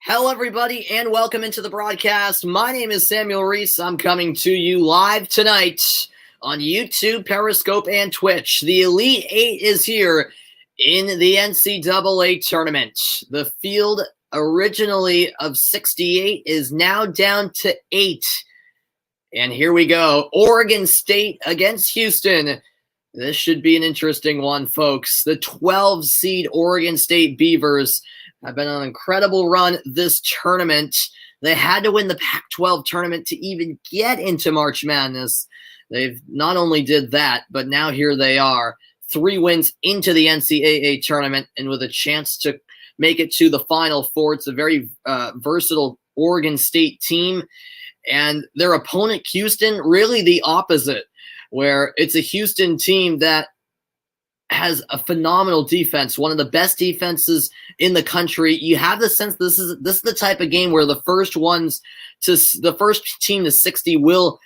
Hello, everybody, and welcome into the broadcast. My name is Samuel Reese. I'm coming to you live tonight on YouTube, Periscope, and Twitch. The Elite Eight is here in the NCAA Tournament. The field originally of 68 is now down to 8. And here we go. Oregon State against Houston. This should be an interesting one, folks. The 12-seed Oregon State Beavers have been on an incredible run this tournament. They had to win the Pac-12 tournament to even get into March Madness. They've not only did that, but now here they are. 3 wins into the NCAA tournament and with a chance to make it to the Final Four. It's a very versatile Oregon State team. And their opponent, Houston, really the opposite, where it's a Houston team that has a phenomenal defense, one of the best defenses in the country. You have the sense this is the type of game where the first team to 60 will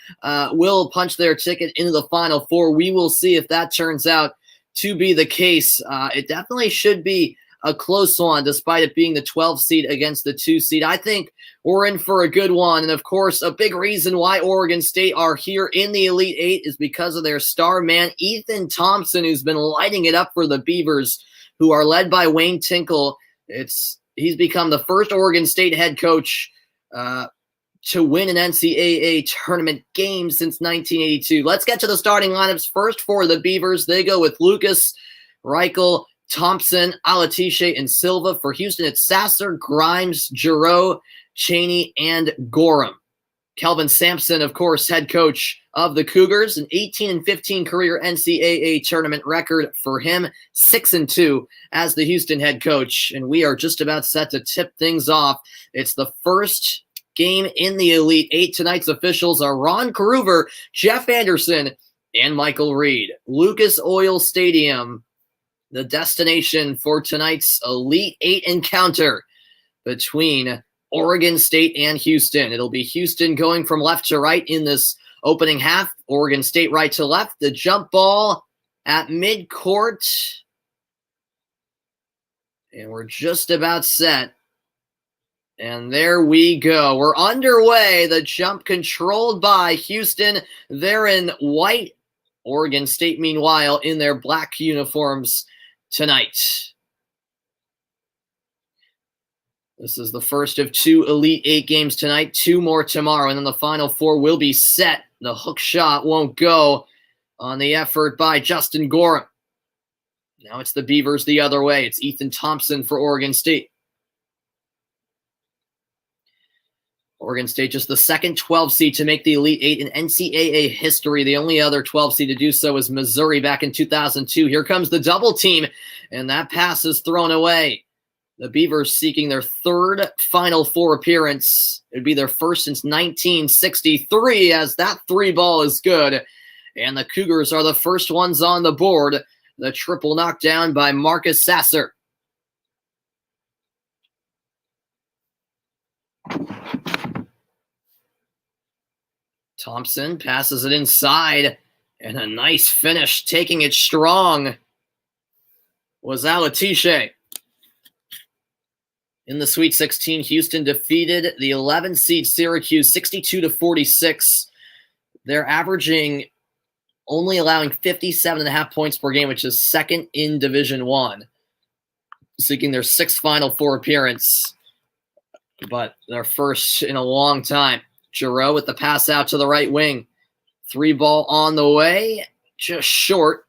punch their ticket into the Final Four. We will see if that turns out to be the case. It definitely should be a close one, despite it being the 12 seed against the 2 seed. I think we're in for a good one. And of course, a big reason why Oregon State are here in the Elite Eight is because of their star man, Ethan Thompson, who's been lighting it up for the Beavers, who are led by Wayne Tinkle. He's become the first Oregon State head coach to win an NCAA tournament game since 1982. Let's get to the starting lineups first for the Beavers. They go with Lucas, Reichel, Thompson, Alatiche, and Silva. For Houston, it's Sasser, Grimes, Giroux, Cheney, and Gorham. Kelvin Sampson, of course, head coach of the Cougars, an 18-15 career NCAA tournament record for him, 6-2 as the Houston head coach. And we are just about set to tip things off. It's the first game in the Elite Eight. Tonight's officials are Ron Caruver, Jeff Anderson, and Michael Reed. Lucas Oil Stadium, the destination for tonight's Elite Eight encounter between Oregon State and Houston. It'll be Houston going from left to right in this opening half. Oregon State right to left. The jump ball at midcourt. And we're just about set. And there we go. We're underway. The jump controlled by Houston. They're in white. Oregon State, meanwhile, in their black uniforms tonight. This is the first of 2 Elite Eight games tonight, 2 more tomorrow, and then the Final Four will be set. The hook shot won't go on the effort by Justin Gorham. Now it's the Beavers the other way. It's Ethan Thompson for Oregon State. Oregon State just the second 12 seed to make the Elite Eight in NCAA history. The only other 12 seed to do so was Missouri back in 2002. Here comes the double team, and that pass is thrown away. The Beavers seeking their 3rd Final Four appearance. It would be their first since 1963, as that 3 ball is good. And the Cougars are the first ones on the board. The triple knockdown by Marcus Sasser. Thompson passes it inside, and a nice finish, taking it strong, was Alatiche. In the Sweet 16, Houston defeated the 11-seed Syracuse 62-46. They're averaging only allowing 57.5 points per game, which is second in Division I, seeking their 6th Final Four appearance, but their first in a long time. Giroux with the pass out to the right wing. 3 ball on the way, just short.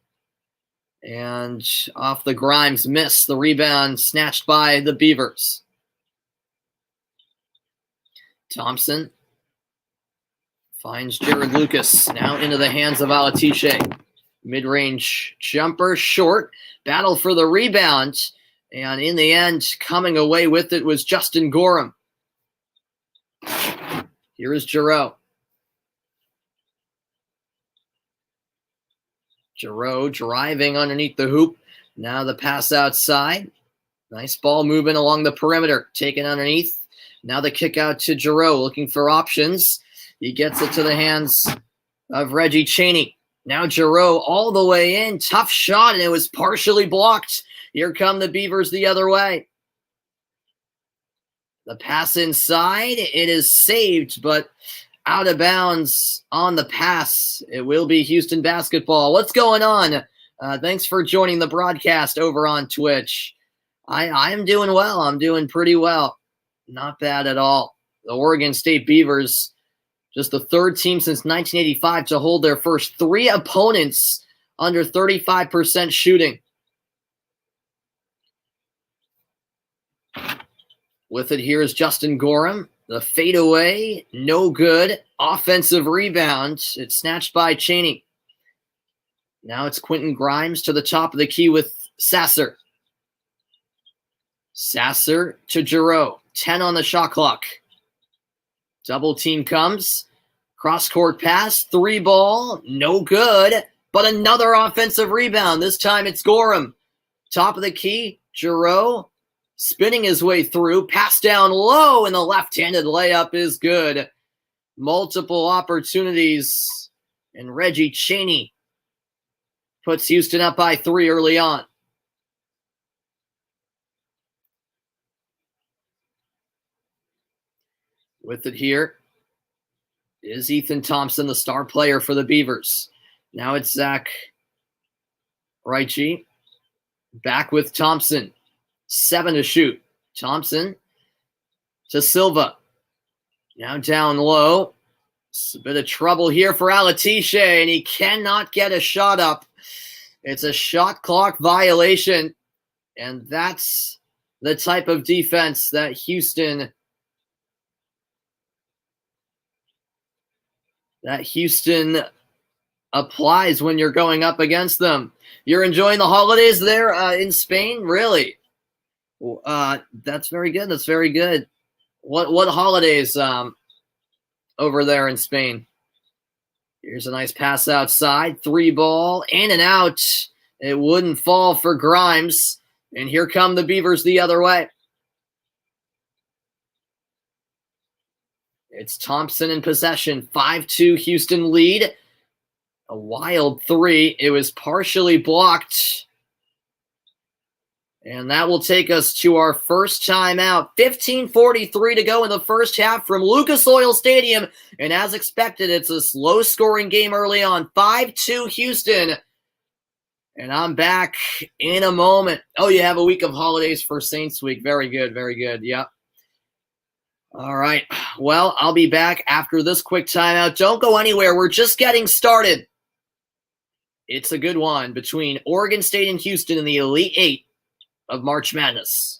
And off the Grimes miss. The rebound snatched by the Beavers. Thompson finds Jared Lucas. Now into the hands of Alatiche. Mid-range jumper, short. Battle for the rebound. And in the end, coming away with it was Justin Gorham. Here is Giroux. Giroux driving underneath the hoop. Now the pass outside. Nice ball moving along the perimeter. Taken underneath. Now the kick out to Giroux, looking for options. He gets it to the hands of Reggie Cheney. Now Giroux all the way in. Tough shot, and it was partially blocked. Here come the Beavers the other way. The pass inside, it is saved, but out of bounds on the pass. It will be Houston basketball. What's going on? Thanks for joining the broadcast over on Twitch. I am doing well. I'm doing pretty well. Not bad at all. The Oregon State Beavers, just the third team since 1985 to hold their first three opponents under 35% shooting. With it, here is Justin Gorham. The fadeaway, no good. Offensive rebound. It's snatched by Chaney. Now it's Quentin Grimes to the top of the key with Sasser. Sasser to Giroux. 10 on the shot clock. Double team comes. Cross-court pass. Three ball. No good. But another offensive rebound. This time it's Gorham. Top of the key. Giroux. Spinning his way through, pass down low, and the left-handed layup is good. Multiple opportunities, and Reggie Chaney puts Houston up by 3 early on. With it here is Ethan Thompson, the star player for the Beavers. Now it's Zach Reiche. Back with Thompson. 7 to shoot. Thompson to Silva. Now down low. It's a bit of trouble here for Alatiche, and he cannot get a shot up. It's a shot clock violation, and that's the type of defense that Houston applies when you're going up against them. You're enjoying the holidays there in Spain? Really? That's very good. That's very good. What holidays over there in Spain? Here's a nice pass outside. 3 ball, in and out. It wouldn't fall for Grimes. And here come the Beavers the other way. It's Thompson in possession. 5-2 Houston lead. A wild 3. It was partially blocked. And that will take us to our first timeout. 15:43 to go in the first half from Lucas Oil Stadium. And as expected, it's a low-scoring game early on. 5-2 Houston. And I'm back in a moment. Oh, you have a week of holidays for Saints Week. Very good, very good. Yep. All right. Well, I'll be back after this quick timeout. Don't go anywhere. We're just getting started. It's a good one between Oregon State and Houston in the Elite Eight of March Madness.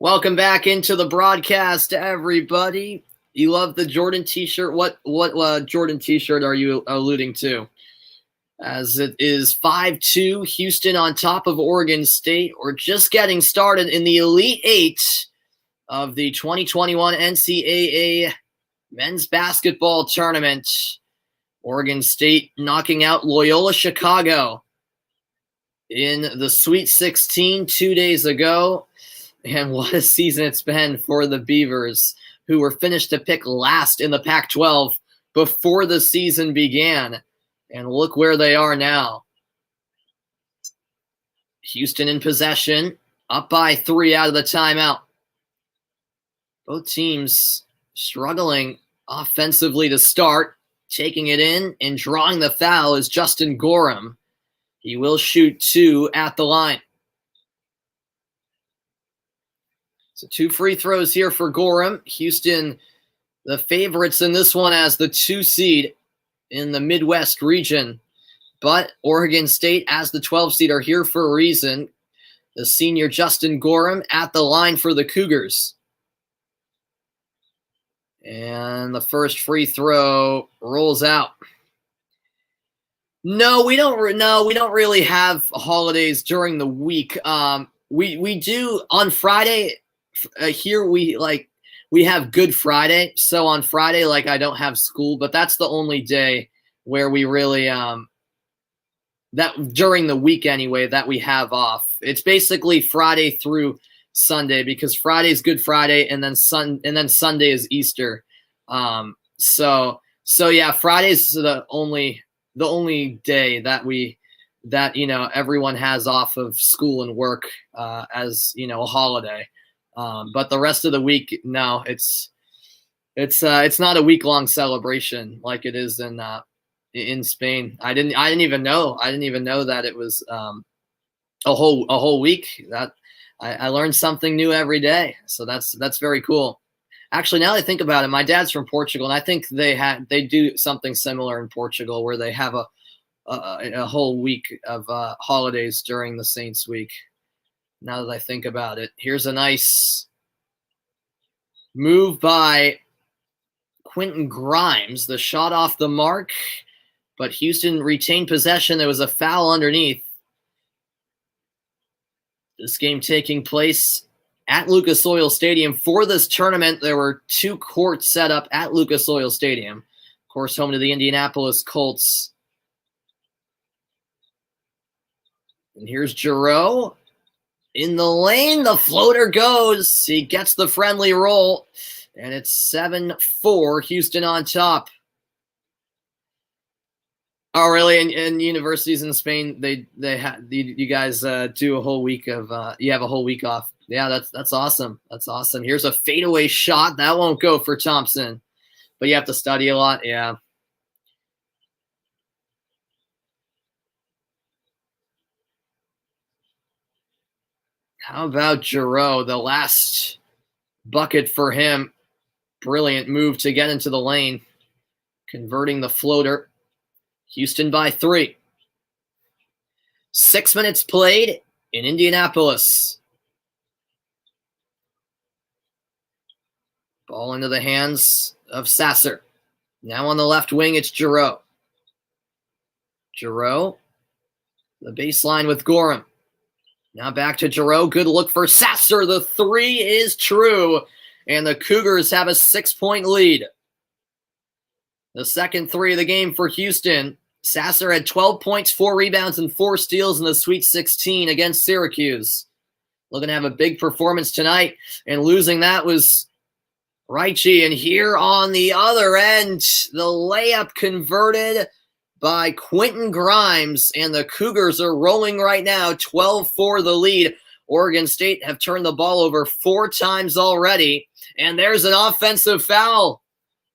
Welcome back into the broadcast, everybody. You love the Jordan t-shirt. What Jordan t-shirt are you alluding to? As it is 5-2, Houston on top of Oregon State. We're just getting started in the Elite Eight of the 2021 NCAA Men's Basketball Tournament. Oregon State knocking out Loyola Chicago in the Sweet 16 2 days ago. And what a season it's been for the Beavers, who were finished to pick last in the Pac-12 before the season began. And look where they are now. Houston in possession, up by 3 out of the timeout. Both teams struggling offensively to start. Taking it in and drawing the foul is Justin Gorham. He will shoot 2 at the line. So 2 free throws here for Gorham. Houston, the favorites in this one as the 2 seed in the Midwest region. But Oregon State as the 12 seed are here for a reason. The senior Justin Gorham at the line for the Cougars. And the first free throw rolls out. No, we don't really have holidays during the week. We do on Friday. Here we have Good Friday, so on Friday I don't have school, but that's the only day where we really that during the week anyway that we have off. It's basically Friday through Sunday because Friday's Good Friday and then Sunday is Easter. So yeah, Friday's the only day that everyone has off of school and work as a holiday. But the rest of the week, no, it's not a week-long celebration like it is in Spain. I didn't even know that it was a whole week. That I learned something new every day. So that's very cool. Actually, now that I think about it, my dad's from Portugal, and I think they do something similar in Portugal where they have a whole week of holidays during the Saints Week. Now that I think about it, here's a nice move by Quentin Grimes. The shot off the mark, but Houston retained possession. There was a foul underneath. This game taking place at Lucas Oil Stadium. For this tournament, there were 2 courts set up at Lucas Oil Stadium. Of course, home to the Indianapolis Colts. And here's Giroux. In the lane, the floater goes. He gets the friendly roll, and it's 7-4, Houston on top. Oh, really? And universities in Spain, you guys do a whole week of you have a whole week off. Yeah, that's awesome. That's awesome. Here's a fadeaway shot that won't go for Thompson, but you have to study a lot. Yeah. How about Giroux? The last bucket for him. Brilliant move to get into the lane. Converting the floater. Houston by 3. 6 minutes played in Indianapolis. Ball into the hands of Sasser. Now on the left wing, it's Giroux. Giroux. The baseline with Gorham. Now back to Giroux. Good look for Sasser. The 3 is true. And the Cougars have a 6-point lead. The second 3 of the game for Houston. Sasser had 12 points, 4 rebounds, and 4 steals in the Sweet 16 against Syracuse. Looking to have a big performance tonight. And losing that was Raichi. And here on the other end, the layup converted by Quentin Grimes, and the Cougars are rolling right now, 12-4 the lead. Oregon State have turned the ball over 4 times already, and there's an offensive foul.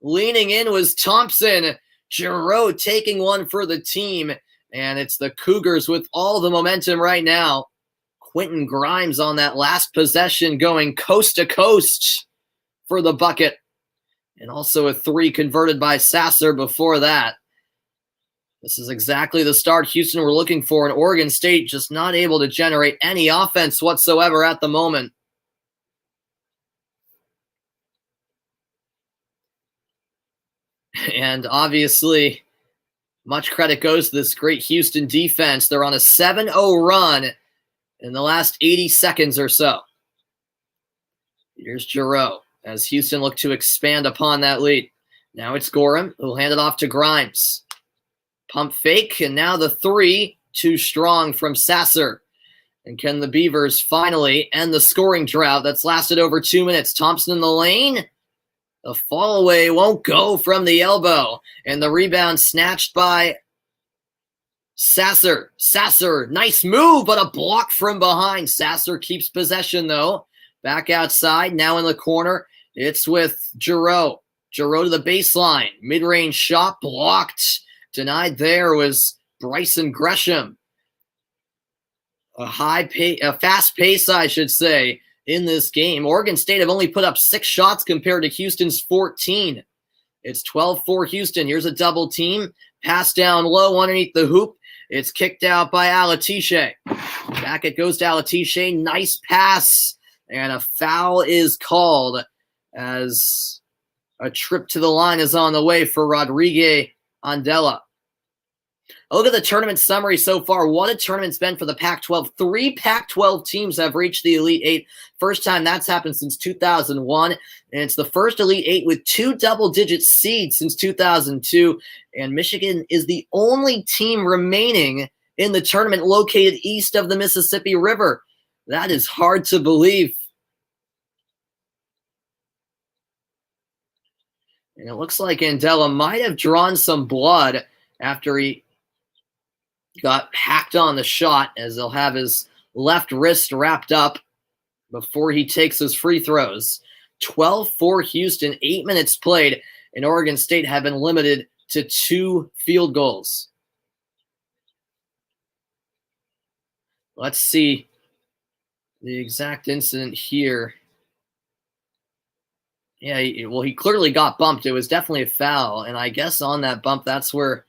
Leaning in was Thompson. Giroux taking one for the team, and it's the Cougars with all the momentum right now. Quentin Grimes on that last possession going coast to coast for the bucket, and also a 3 converted by Sasser before that. This is exactly the start Houston were looking for, and Oregon State just not able to generate any offense whatsoever at the moment. And obviously, much credit goes to this great Houston defense. They're on a 7-0 run in the last 80 seconds or so. Here's Giroux as Houston look to expand upon that lead. Now it's Gorham who'll hand it off to Grimes. Pump fake, and now the three, too strong from Sasser. And can the Beavers finally end the scoring drought that's lasted over 2 minutes? Thompson in the lane. The fall away won't go from the elbow. And the rebound snatched by Sasser. Sasser, nice move, but a block from behind. Sasser keeps possession, though. Back outside, now in the corner. It's with Giroux. Giroux to the baseline. Mid-range shot blocked. Denied there was Bryson Gresham. A fast pace, I should say, in this game. Oregon State have only put up 6 shots compared to Houston's 14. It's 12-4 Houston. Here's a double team. Pass down low underneath the hoop. It's kicked out by Alatiche. Back it goes to Alatiche. Nice pass. And a foul is called as a trip to the line is on the way for Rodrigue Andela. Look at the tournament summary so far. What a tournament's been for the Pac-12. 3 Pac-12 teams have reached the Elite Eight. First time that's happened since 2001. And it's the first Elite Eight with 2 double-digit seeds since 2002. And Michigan is the only team remaining in the tournament located east of the Mississippi River. That is hard to believe. And it looks like Andela might have drawn some blood after he got hacked on the shot, as he'll have his left wrist wrapped up before he takes his free throws. 12-4 Houston, 8 minutes played, and Oregon State have been limited to 2 field goals. Let's see the exact incident here. Yeah, he clearly got bumped. It was definitely a foul, and I guess on that bump, that's where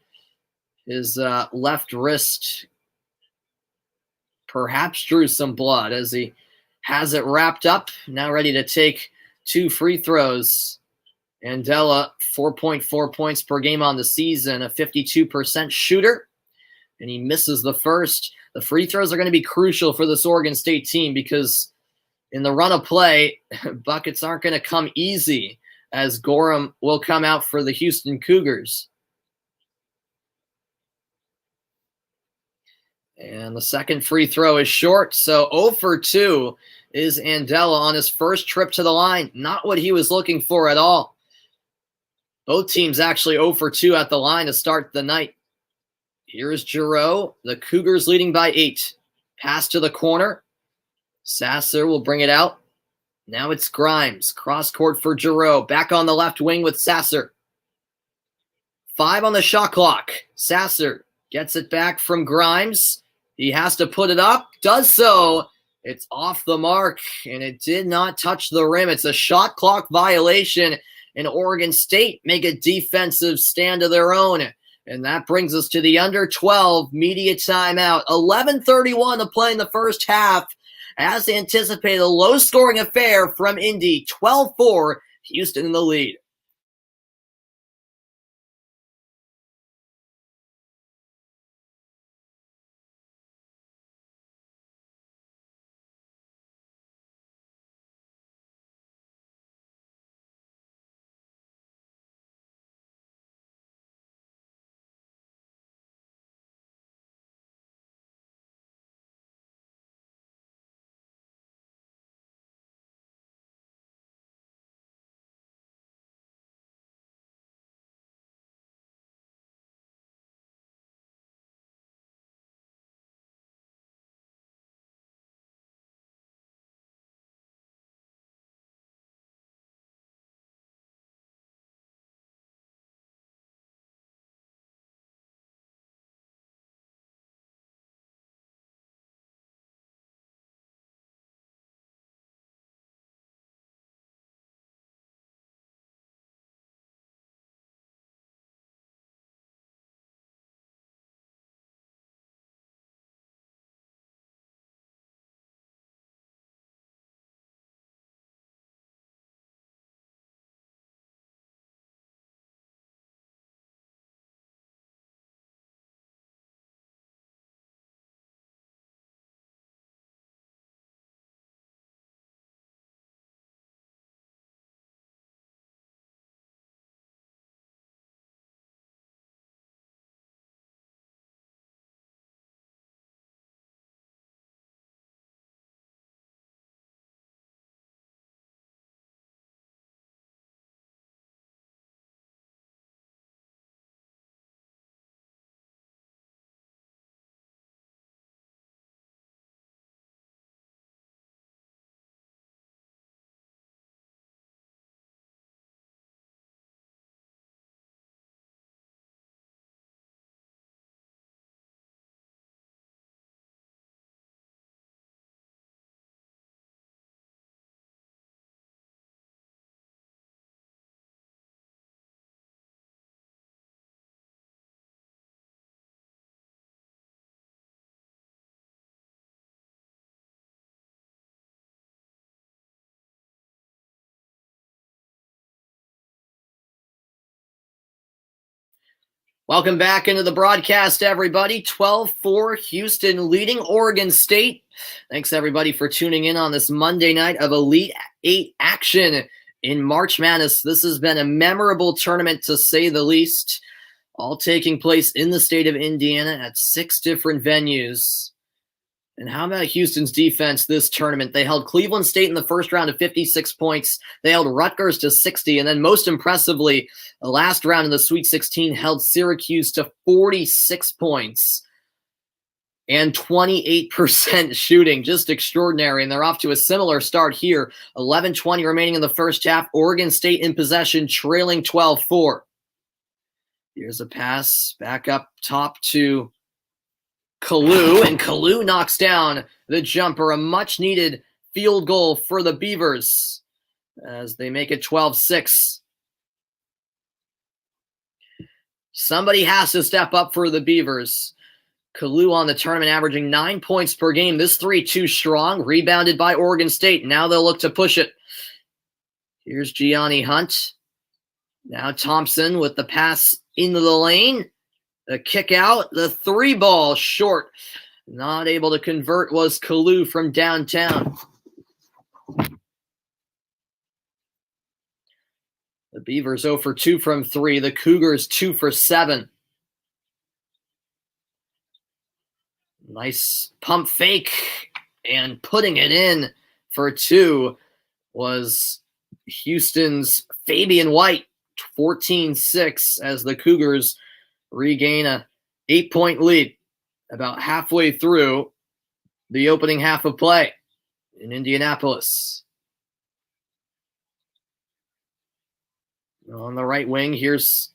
his left wrist perhaps drew some blood as he has it wrapped up. Now ready to take 2 free throws. Andela, 4.4 points per game on the season, a 52% shooter, and he misses the first. The free throws are going to be crucial for this Oregon State team because in the run of play, buckets aren't going to come easy as Gorham will come out for the Houston Cougars. And the second free throw is short, so 0 for 2 is Andela on his first trip to the line. Not what he was looking for at all. Both teams actually 0 for 2 at the line to start the night. Here's Giroux, the Cougars leading by 8. Pass to the corner. Sasser will bring it out. Now it's Grimes. Cross court for Giroux. Back on the left wing with Sasser. 5 on the shot clock. Sasser gets it back from Grimes. He has to put it up. Does so. It's off the mark, and it did not touch the rim. It's a shot clock violation, and Oregon State make a defensive stand of their own. And that brings us to the under 12 media timeout. 11:31 to play in the first half. As anticipated, a low-scoring affair from Indy. 12-4, Houston in the lead. Welcome back into the broadcast, everybody. 12-4, Houston leading Oregon State. Thanks, everybody, for tuning in on this Monday night of Elite Eight action in March Madness. This has been a memorable tournament, to say the least, all taking place in the state of Indiana at 6 different venues. And how about Houston's defense this tournament? They held Cleveland State in the first round to 56 points. They held Rutgers to 60. And then most impressively, the last round in the Sweet 16 held Syracuse to 46 points and 28% shooting. Just extraordinary. And they're off to a similar start here. 11:20 remaining in the first half. Oregon State in possession, trailing 12-4. Here's a pass back up top to Kalu, and Kalu knocks down the jumper. A much-needed field goal for the Beavers as they make it 12-6. Somebody has to step up for the Beavers. Kalu on the tournament averaging 9 points per game. This three too strong, rebounded by Oregon State. Now they'll look to push it. Here's Gianni Hunt. Now Thompson with the pass into the lane. The kick out, the three ball short. Not able to convert was Kalu from downtown. The Beavers 0 for 2 from 3. The Cougars 2 for 7. Nice pump fake, and putting it in for 2 was Houston's Fabian White. 14-6 as the Cougars regain a 8-point lead about halfway through the opening half of play in Indianapolis. On the right wing, here's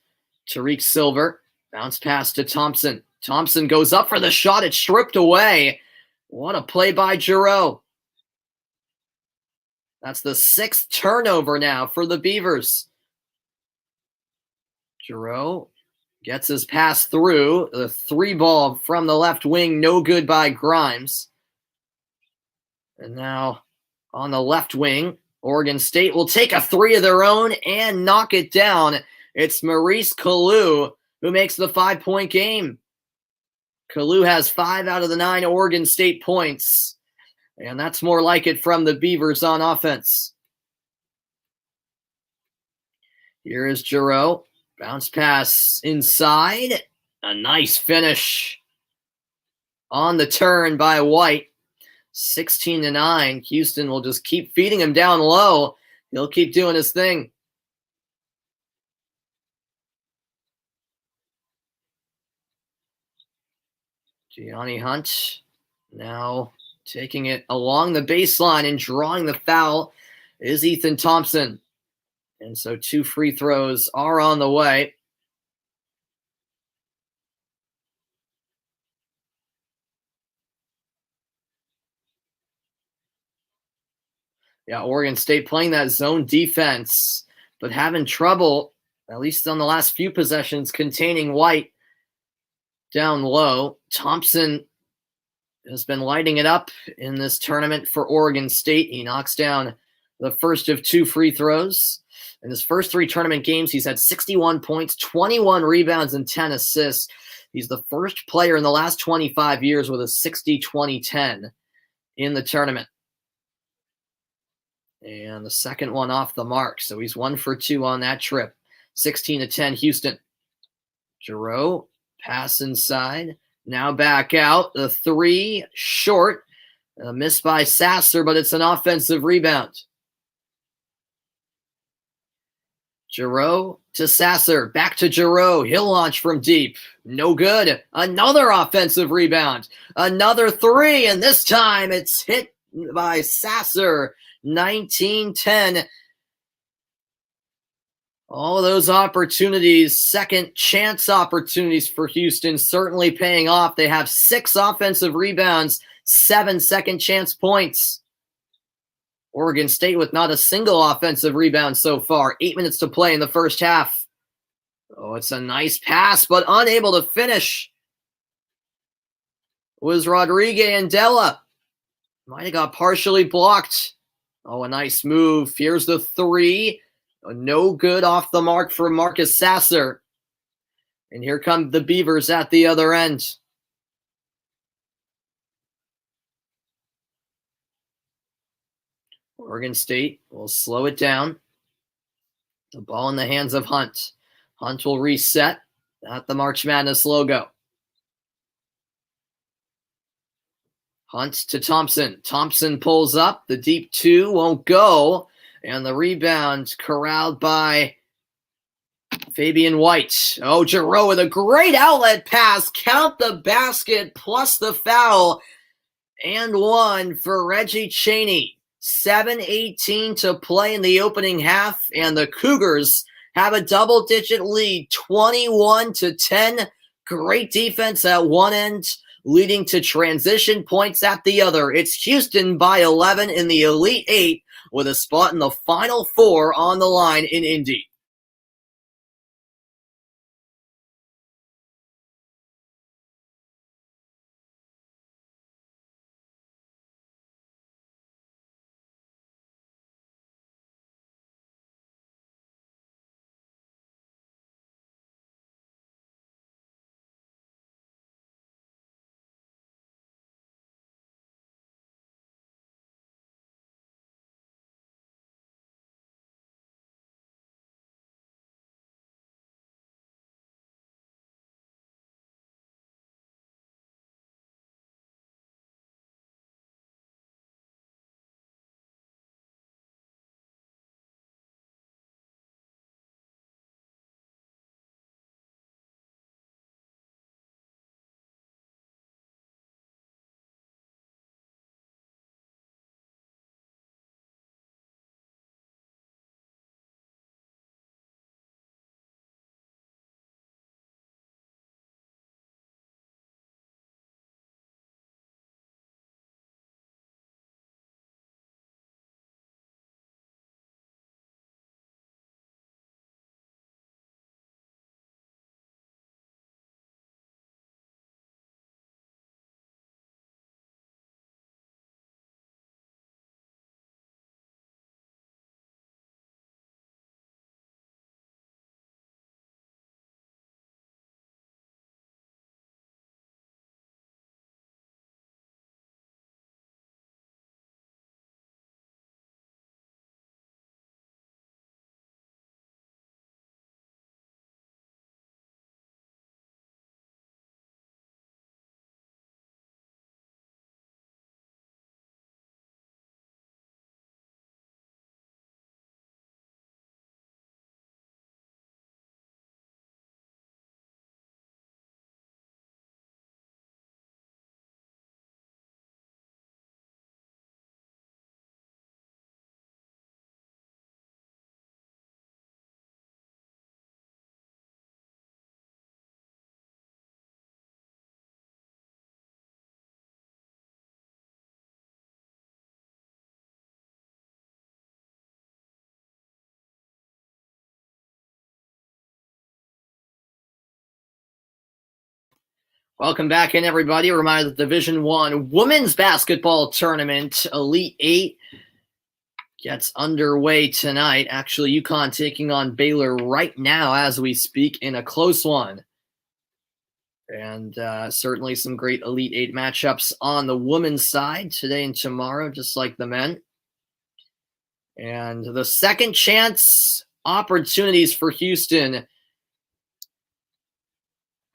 Tariq Silver. Bounce pass to Thompson. Thompson goes up for the shot. It's stripped away. What a play by Giroux. That's the 6th turnover now for the Beavers. Giroux gets his pass through. The three ball from the left wing, no good by Grimes. And now on the left wing, Oregon State will take a three of their own and knock it down. It's Maurice Kalu who makes the 5-point game. Kalu has 5 out of the 9 Oregon State points. And that's more like it from the Beavers on offense. Here is Giroux. Bounce pass inside. A nice finish on the turn by White. 16-9. Houston will just keep feeding him down low. He'll keep doing his thing. Gianni Hunt now taking it along the baseline and drawing the foul is Ethan Thompson. And so 2 free throws are on the way. Yeah, Oregon State playing that zone defense, but having trouble, at least on the last few possessions, containing White down low. Thompson has been lighting it up in this tournament for Oregon State. He knocks down the first of 2 free throws. In his first 3 tournament games, he's had 61 points, 21 rebounds, and 10 assists. He's the first player in the last 25 years with a 60-20-10 in the tournament. And the second one off the mark. So he's 1 for 2 on that trip. 16-10 Houston. Giroux, pass inside. Now back out. The 3 short. A miss by Sasser, but it's an offensive rebound. Giroux to Sasser. Back to Giroux. He'll launch from deep. No good. Another offensive rebound. Another 3, and this time it's hit by Sasser. 19-10. All of those opportunities, second chance opportunities for Houston, certainly paying off. They have 6 offensive rebounds, 7 second chance points. Oregon State with not a single offensive rebound so far. 8 minutes to play in the first half. Oh, it's a nice pass, but unable to finish was Rodriguez Andela. Might have got partially blocked. Oh, a nice move. Here's the 3. No good off the mark for Marcus Sasser. And here come the Beavers at the other end. Oregon State will slow it down. The ball in the hands of Hunt. Hunt will reset at the March Madness logo. Hunt to Thompson. Thompson pulls up. The deep two won't go. And the rebound corralled by Fabian White. Oh, Giroux with a great outlet pass. Count the basket plus the foul. And one for Reggie Chaney. 7:18 to play in the opening half. And the Cougars have a double-digit lead, 21-10. Great defense at one end, leading to transition points at the other. It's Houston by 11 in the Elite Eight with a spot in the Final Four on the line in Indy. Welcome back in, everybody. A reminder that the Division I Women's Basketball Tournament Elite Eight gets underway tonight. Actually, UConn taking on Baylor right now as we speak in a close one. And certainly some great Elite Eight matchups on the women's side today and tomorrow, just like the men. And the second chance opportunities for Houston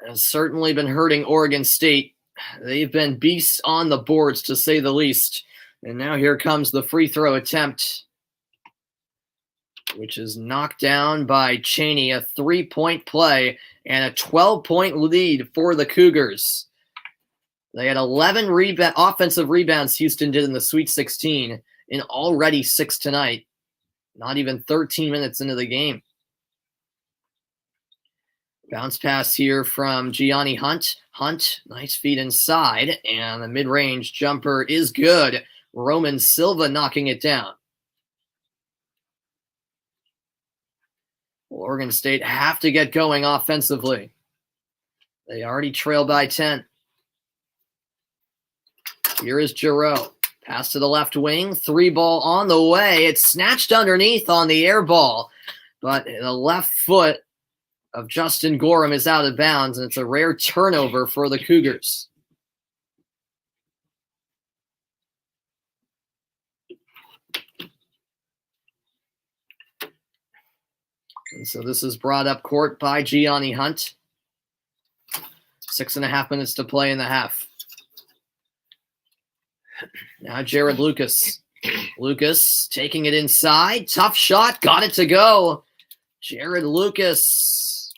has certainly been hurting Oregon State. They've been beasts on the boards, to say the least. And now here comes the free throw attempt, which is knocked down by Chaney. A 3-point play and a 12-point lead for the Cougars. They had 11 offensive rebounds Houston did in the Sweet 16, and already 6 tonight. Not even 13 minutes into the game. Bounce pass here from Gianni Hunt. Hunt, nice feed inside, and the mid-range jumper is good. Roman Silva knocking it down. Oregon State have to get going offensively. They already trail by 10. Here is Giroux. Pass to the left wing. 3-ball on the way. It's snatched underneath on the air ball, but the left foot of Justin Gorham is out of bounds, and it's a rare turnover for the Cougars. And so this is brought up court by Gianni Hunt. 6.5 minutes to play in the half. Now Jared Lucas. Lucas taking it inside. Tough shot. Got it to go. Jared Lucas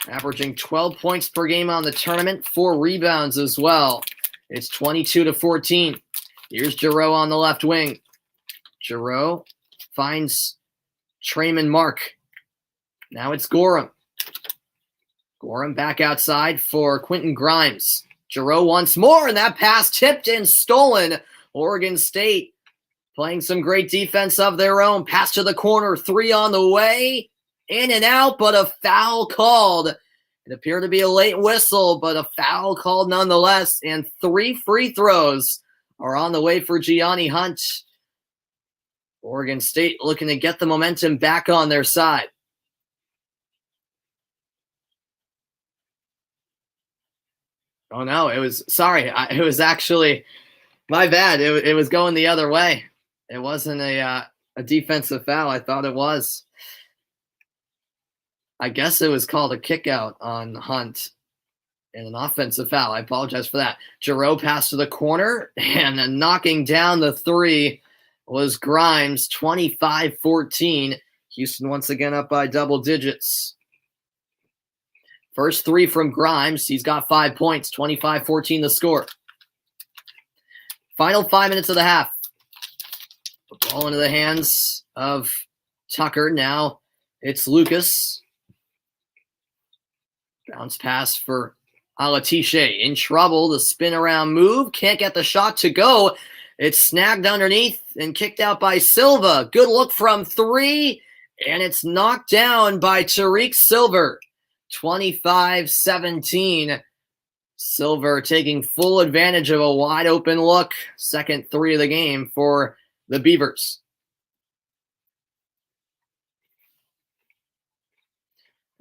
averaging 12 points per game on the tournament. 4 rebounds as well. It's 22-14. Here's Giroux on the left wing. Giroux finds Trayman Mark. Now it's Gorham. Gorham back outside for Quentin Grimes. Giroux once more, and that pass tipped and stolen. Oregon State playing some great defense of their own. Pass to the corner, 3 on the way. In and out, but a foul called. It appeared to be a late whistle, but a foul called nonetheless. And 3 free throws are on the way for Gianni Hunt. Oregon State looking to get the momentum back on their side. Oh, no, it was actually my bad. It was going the other way. It wasn't a defensive foul. I thought it was. I guess it was called a kick out on Hunt and an offensive foul. I apologize for that. Giroux passed to the corner, and then knocking down the 3 was Grimes, 25-14. Houston once again up by double digits. First 3 from Grimes. He's got 5 points, 25-14 the score. Final 5 minutes of the half. The ball into the hands of Tucker. Now it's Lucas. Bounce pass for Alatiche. In trouble. The spin around move. Can't get the shot to go. It's snagged underneath and kicked out by Silva. Good look from 3. And it's knocked down by Tariq Silver. 25-17. Silver taking full advantage of a wide open look. Second 3 of the game for the Beavers.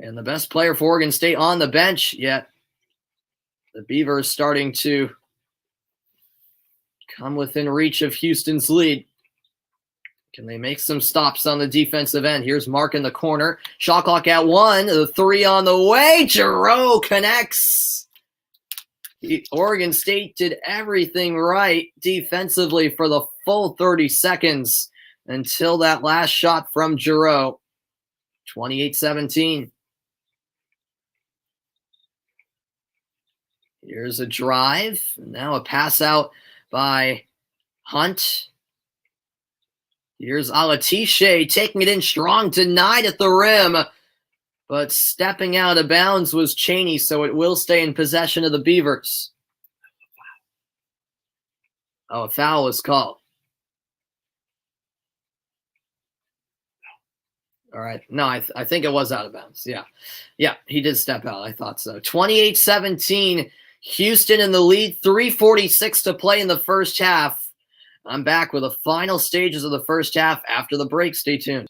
And the best player for Oregon State on the bench, yet the Beavers starting to come within reach of Houston's lead. Can they make some stops on the defensive end? Here's Mark in the corner. Shot clock at 1. The 3 on the way. Giroux connects. Oregon State did everything right defensively for the full 30 seconds until that last shot from Giroux. 28-17. Here's a drive. Now a pass out by Hunt. Here's Alatiche taking it in strong, denied at the rim. But stepping out of bounds was Chaney, so it will stay in possession of the Beavers. Oh, a foul was called. All right. No, I think it was out of bounds. Yeah, he did step out. I thought so. 28-17, Houston in the lead, 3:46 to play in the first half. I'm back with the final stages of the first half after the break. Stay tuned.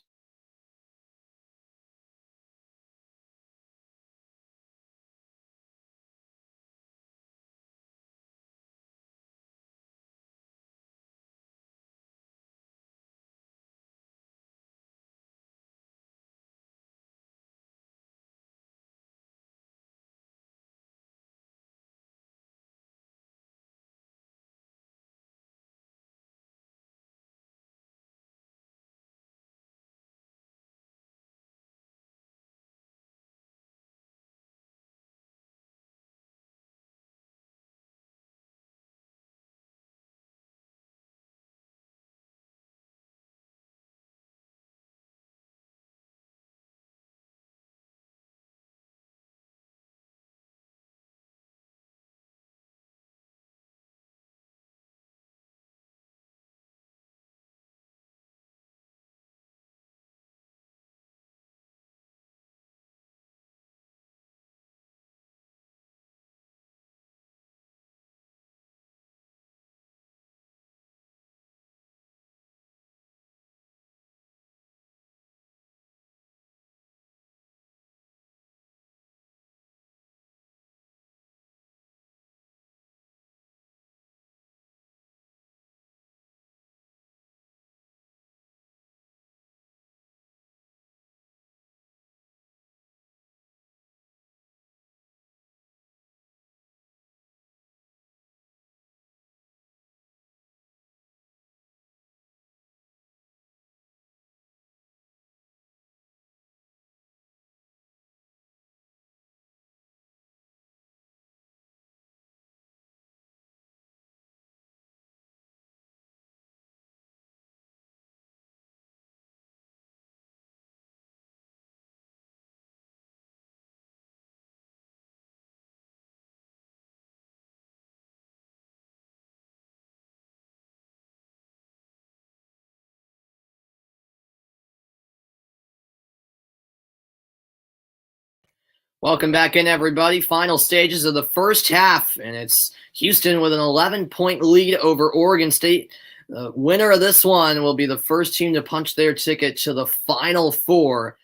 Welcome back in, everybody. Final stages of the first half, and it's Houston with an 11-point lead over Oregon State. The winner of this one will be the first team to punch their ticket to the Final Four.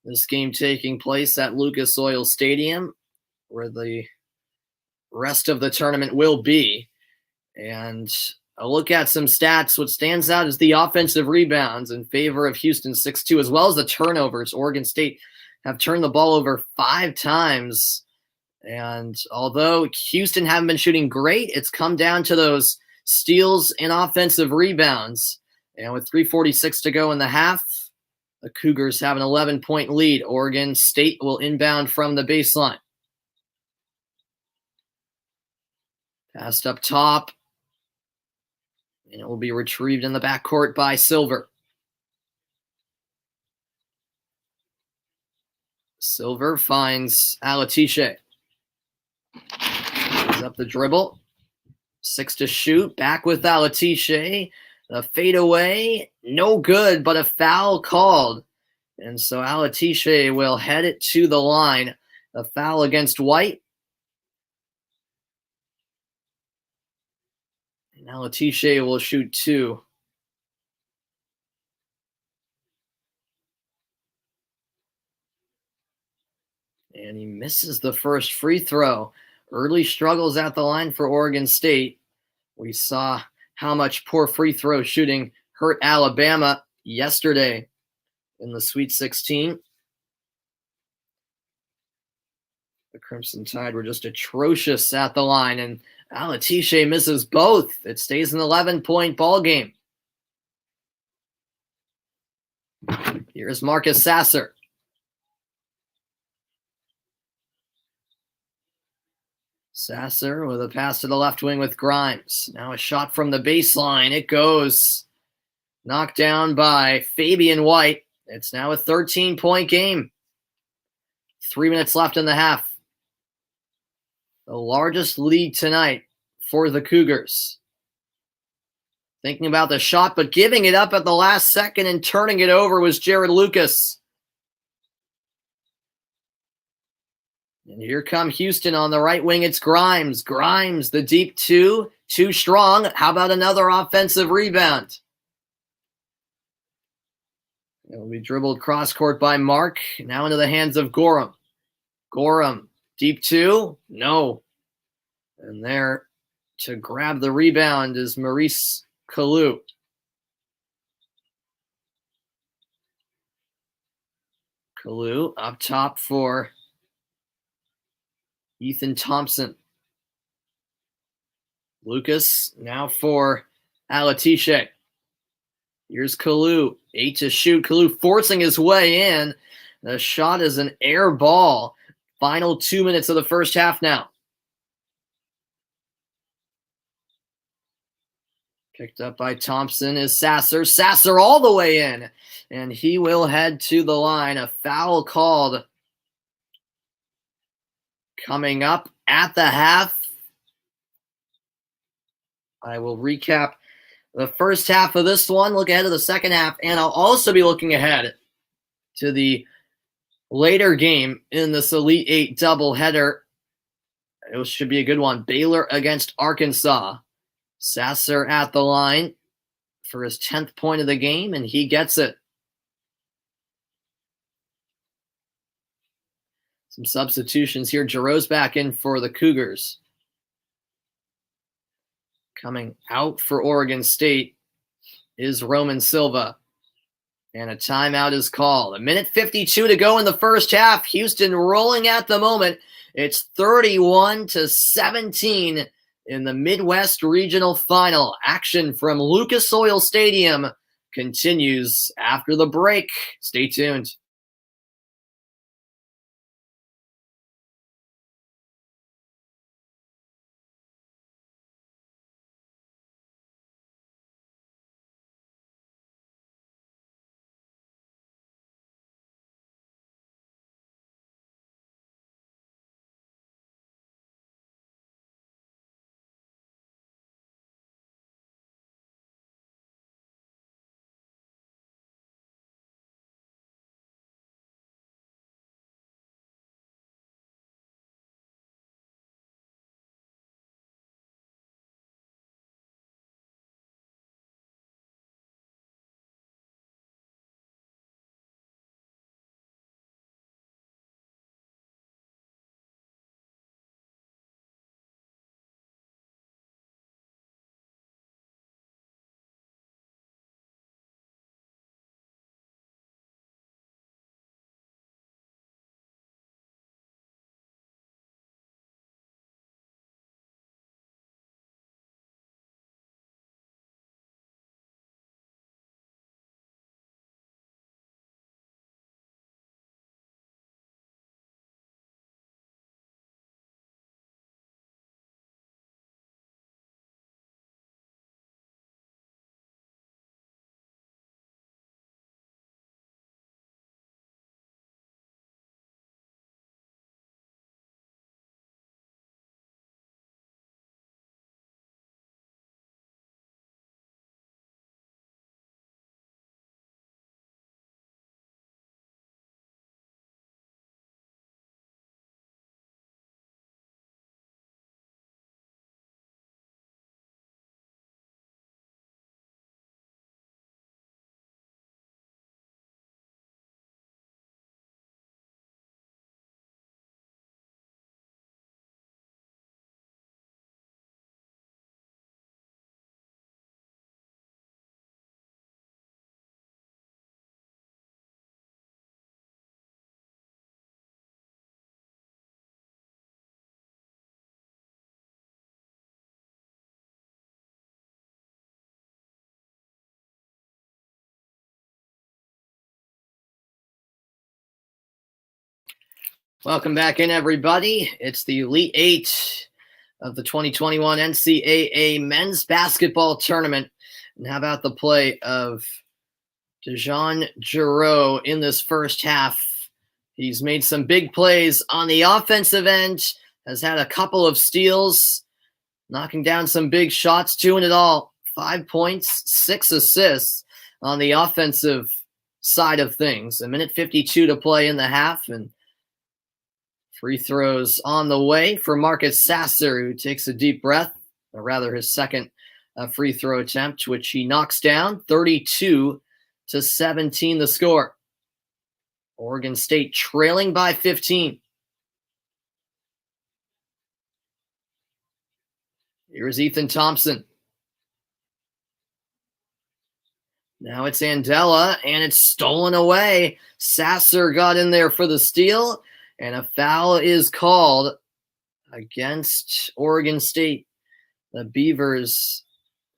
This game taking place at Lucas Oil Stadium, where the rest of the tournament will be. And a look at some stats. What stands out is the offensive rebounds in favor of Houston 6-2, as well as the turnovers. Oregon State have turned the ball over 5 times. And although Houston haven't been shooting great, it's come down to those steals and offensive rebounds. And with 3:46 to go in the half, the Cougars have an 11-point lead. Oregon State will inbound from the baseline. Passed up top. And it will be retrieved in the backcourt by Silver. Silver finds Alatiche. He's up the dribble. 6 to shoot. Back with Alatiche. The fadeaway. No good, but a foul called. And so Alatiche will head it to the line. A foul against White. And Alatiche will shoot 2. And he misses the first free throw. Early struggles at the line for Oregon State. We saw how much poor free throw shooting hurt Alabama yesterday in the Sweet 16. The Crimson Tide were just atrocious at the line, and Alatiche misses both. It stays an 11-point ball game. Here's Marcus Sasser. Sasser with a pass to the left wing with Grimes. Now a shot from the baseline. It goes. Knocked down by Fabian White. It's now a 13-point game. 3 minutes left in the half. The largest lead tonight for the Cougars. Thinking about the shot, but giving it up at the last second and turning it over was Jared Lucas. And here come Houston on the right wing. It's Grimes. Grimes, the deep 2, too strong. How about another offensive rebound? It'll be dribbled cross court by Mark. Now into the hands of Gorham. Gorham, deep 2, no. And there to grab the rebound is Maurice Kalu. Kalu up top for Ethan Thompson. Lucas now for Alatiche. Here's Kalu. 8 to shoot. Kalu forcing his way in. The shot is an air ball. Final 2 minutes of the first half now. Picked up by Thompson is Sasser. Sasser all the way in. And he will head to the line. A foul called coming up at the half. I will recap the first half of this one, look ahead to the second half, and I'll also be looking ahead to the later game in this Elite 8 doubleheader. It should be a good one. Baylor against Arkansas. Sasser at the line for his 10th point of the game, and he gets it. Some substitutions here. Giroux's back in for the Cougars. Coming out for Oregon State is Roman Silva. And a timeout is called. 1:52 to go in the first half. Houston rolling at the moment. It's 31-17 in the Midwest Regional Final. Action from Lucas Oil Stadium continues after the break. Stay tuned. Welcome back in, everybody. It's the Elite Eight of the 2021 NCAA Men's Basketball Tournament. And how about the play of DeJon Jarreau in this first half? He's made some big plays on the offensive end, has had a couple of steals, knocking down some big shots, doing it all. 5 points, 6 assists on the offensive side of things. 1:52 to play in the half, and free throws on the way for Marcus Sasser, who takes a deep breath, or rather his second free throw attempt, which he knocks down. 32-17 the score. Oregon State trailing by 15. Here's Ethan Thompson. Now it's Andela, and it's stolen away. Sasser got in there for the steal, and a foul is called against Oregon State. The Beavers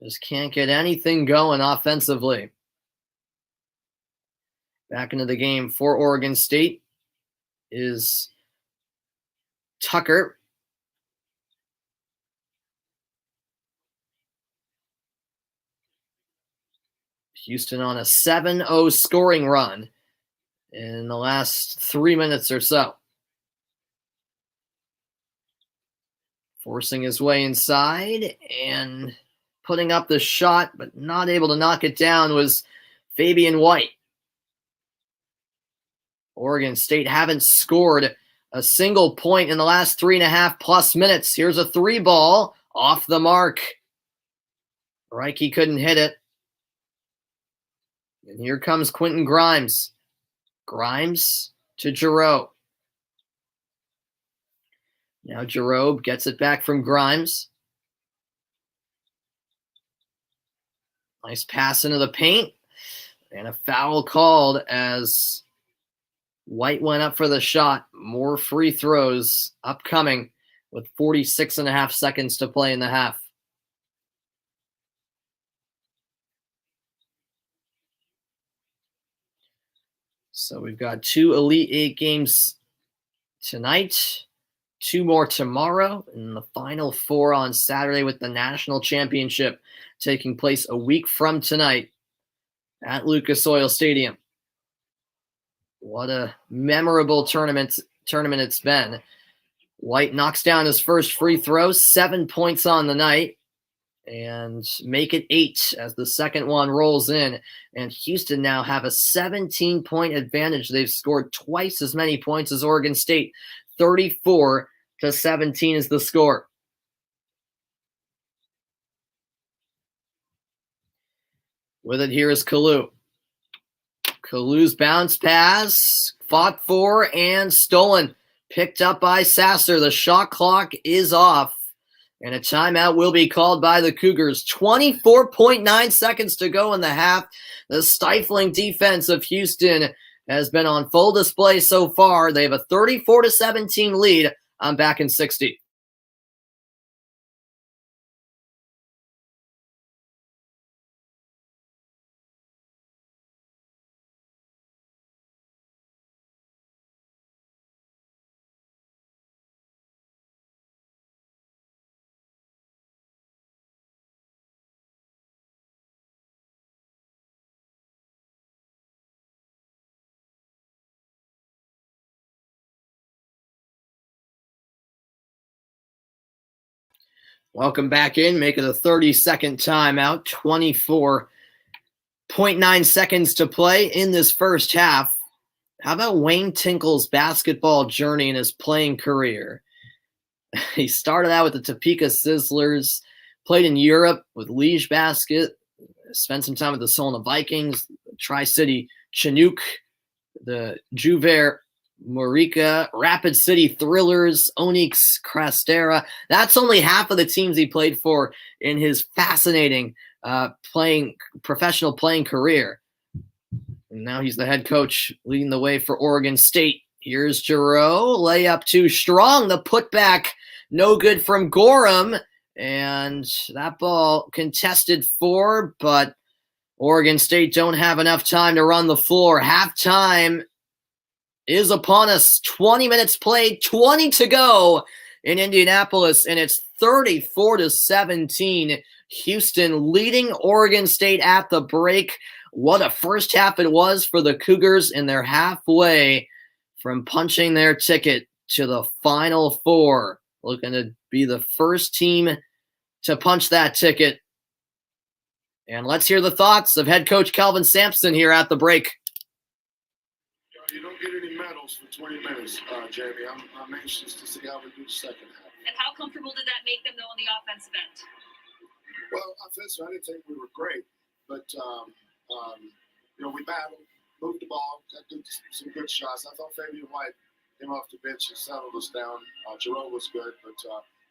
just can't get anything going offensively. Back into the game for Oregon State is Tucker. Houston on a 7-0 scoring run in the last 3 minutes or so. Forcing his way inside and putting up the shot, but not able to knock it down, was Fabian White. Oregon State haven't scored a single point in the last 3.5+ minutes. Here's a three ball off the mark. Reich couldn't hit it. And here comes Quentin Grimes. Grimes to Jarreau. Now Jarreau gets it back from Grimes. Nice pass into the paint. And a foul called as White went up for the shot. More free throws upcoming with 46.5 seconds to play in the half. So we've got 2 Elite Eight games tonight, 2 more tomorrow, and the final 4 on Saturday, with the national championship taking place a week from tonight at Lucas Oil Stadium. What a memorable tournament it's been. White knocks down his first free throw, 7 points on the night, and make it 8 as the second one rolls in. And Houston now have a 17-point advantage. They've scored twice as many points as Oregon State. 34-17 is the score. With it, here is Kalu. Kalu's bounce pass, fought for and stolen. Picked up by Sasser. The shot clock is off, and a timeout will be called by the Cougars. 24.9 seconds to go in the half. The stifling defense of Houston has been on full display so far. They have a 34-17 lead. I'm back in 60. Welcome back in. Make it a 30-second timeout. 24.9 seconds to play in this first half. How about Wayne Tinkle's basketball journey in his playing career? He started out with the Topeka Sizzlers, played in Europe with Liège Basket, spent some time with the Solna Vikings, Tri-City Chinook, the Juver Morica, Rapid City Thrillers, Onyx Crastera. That's only half of the teams he played for in his fascinating professional playing career. And now he's the head coach leading the way for Oregon State. Here's Jarreau, layup too strong. The putback, no good from Gorham. And that ball contested for, but Oregon State don't have enough time to run the floor. Halftime is upon us. 20 minutes played, 20 to go in Indianapolis, and it's 34-17. Houston leading Oregon State at the break. What a first half it was for the Cougars, and they're halfway from punching their ticket to the Final Four. Looking to be the first team to punch that ticket. And let's hear the thoughts of head coach Kelvin Sampson here at the break. You don't get any medals for 20 minutes, Jamie. I'm anxious to see how we do the second half. And how comfortable did that make them, though, on the offensive end? Well, offensively, I didn't think we were great, but we battled, moved the ball, got some good shots. I thought Fabian White came off the bench and settled us down. Jerome was good, but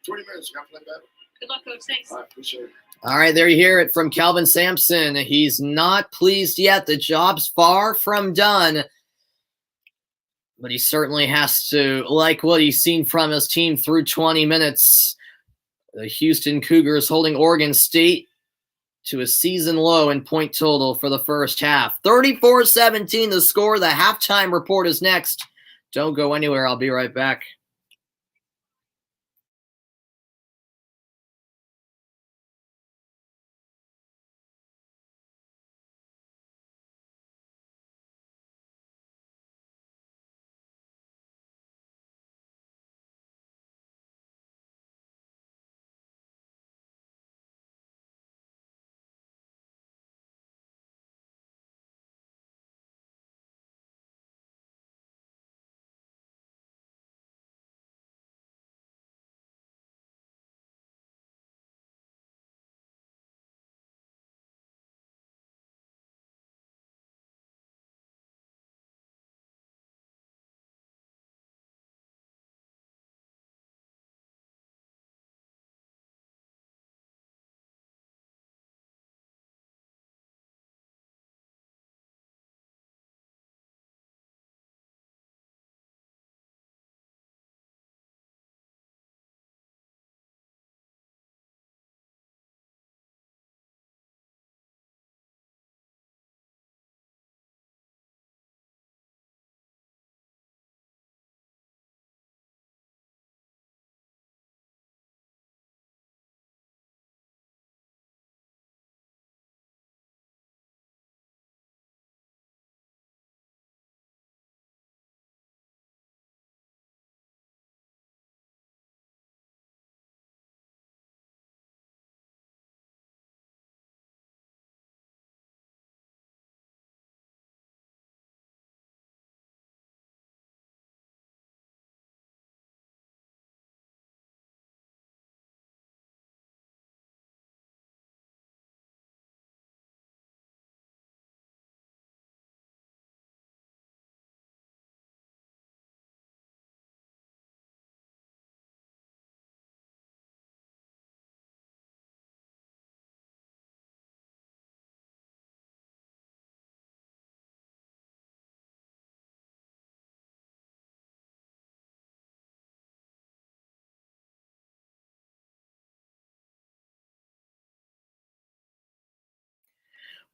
20 minutes, we got to play better. Good luck, Coach. Thanks. I appreciate it. All right, there you hear it from Kelvin Sampson. He's not pleased yet. The job's far from done. But he certainly has to like what he's seen from his team through 20 minutes. The Houston Cougars holding Oregon State to a season low in point total for the first half. 34-17 the score. The halftime report is next. Don't go anywhere. I'll be right back.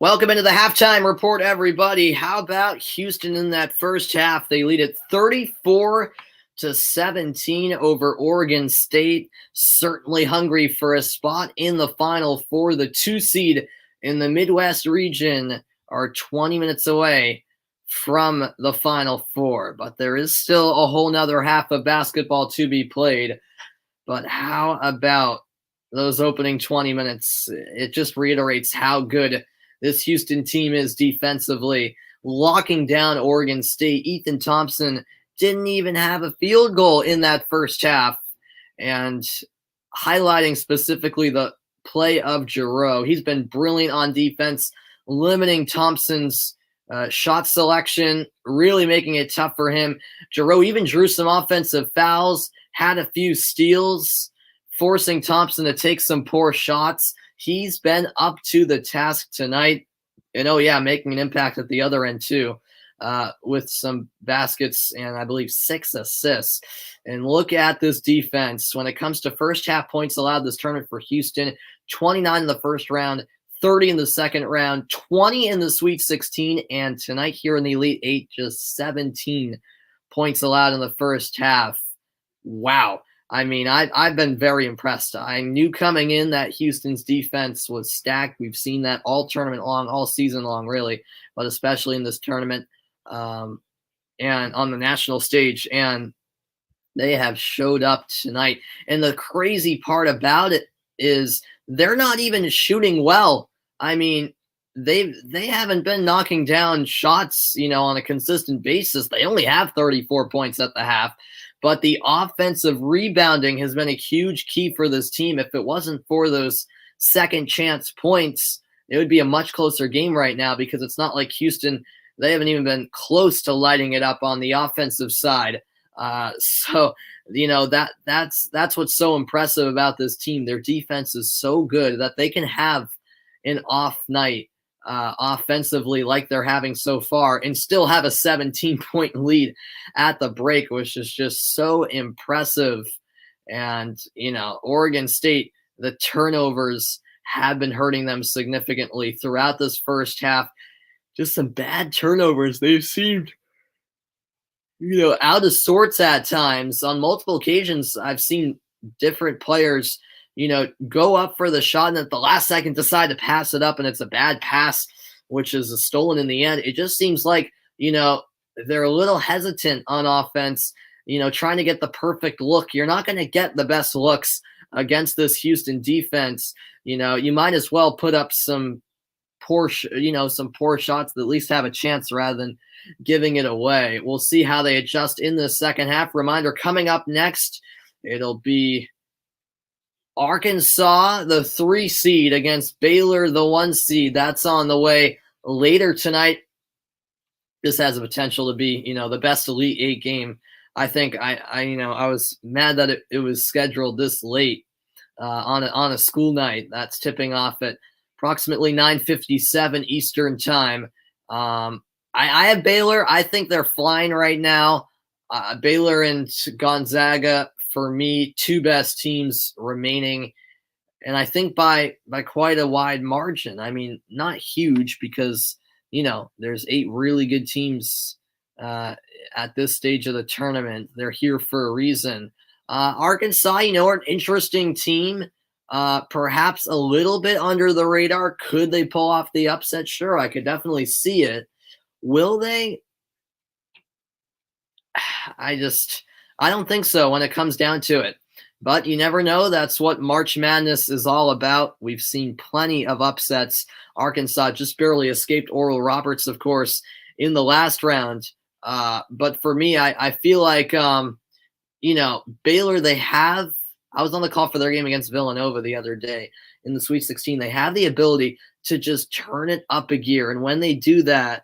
Welcome into the halftime report, everybody. How about Houston in that first half? They lead at 34-17 over Oregon State. Certainly hungry for a spot in the Final Four. The 2 seed in the Midwest region are 20 minutes away from the Final Four. But there is still a whole nother half of basketball to be played. But how about those opening 20 minutes? It just reiterates how good this Houston team is defensively, locking down Oregon State. Ethan Thompson didn't even have a field goal in that first half. And highlighting specifically the play of Giroux. He's been brilliant on defense, limiting Thompson's shot selection, really making it tough for him. Giroux even drew some offensive fouls, had a few steals, forcing Thompson to take some poor shots. He's been up to the task tonight. And, making an impact at the other end, too, with some baskets and, I believe, 6 assists. And look at this defense. When it comes to first half points allowed this tournament for Houston, 29 in the first round, 30 in the second round, 20 in the Sweet 16, and tonight here in the Elite 8, just 17 points allowed in the first half. Wow. I mean, I've been very impressed. I knew coming in that Houston's defense was stacked. We've seen that all tournament long, all season long, really, but especially in this tournament and on the national stage. And they have showed up tonight. And the crazy part about it is they're not even shooting well. I mean, they haven't been knocking down shots, on a consistent basis. They only have 34 points at the half. But the offensive rebounding has been a huge key for this team. If it wasn't for those second chance points, it would be a much closer game right now, because it's not like Houston, they haven't even been close to lighting it up on the offensive side. So that's what's so impressive about this team. Their defense is so good that they can have an off night offensively like they're having so far and still have a 17-point lead at the break, which is just so impressive. And Oregon State, the turnovers have been hurting them significantly throughout this first half. Just some bad turnovers. They've seemed out of sorts at times. On multiple occasions, I've seen different players, go up for the shot and at the last second decide to pass it up, and it's a bad pass, which is a stolen in the end. It just seems like, they're a little hesitant on offense, trying to get the perfect look. You're not going to get the best looks against this Houston defense. You might as well put up some poor shots that at least have a chance rather than giving it away. We'll see how they adjust in the second half. Reminder, coming up next, it'll be Arkansas, the 3 seed, against Baylor, the 1 seed. That's on the way later tonight. This has the potential to be, the best Elite 8 game. I think I was mad that it was scheduled this late on a school night. That's tipping off at approximately 9:57 Eastern time. I have Baylor. I think they're flying right now. Baylor and Gonzaga, for me, 2 best teams remaining. And I think by quite a wide margin. I mean, not huge, because, there's 8 really good teams at this stage of the tournament. They're here for a reason. Arkansas, an interesting team. Perhaps a little bit under the radar. Could they pull off the upset? Sure, I could definitely see it. Will they? I don't think so when it comes down to it. But you never know. That's what March Madness is all about. We've seen plenty of upsets. Arkansas just barely escaped Oral Roberts, of course, in the last round. But for me, I feel like, Baylor, I was on the call for their game against Villanova the other day in the Sweet 16. They have the ability to just turn it up a gear. And when they do that,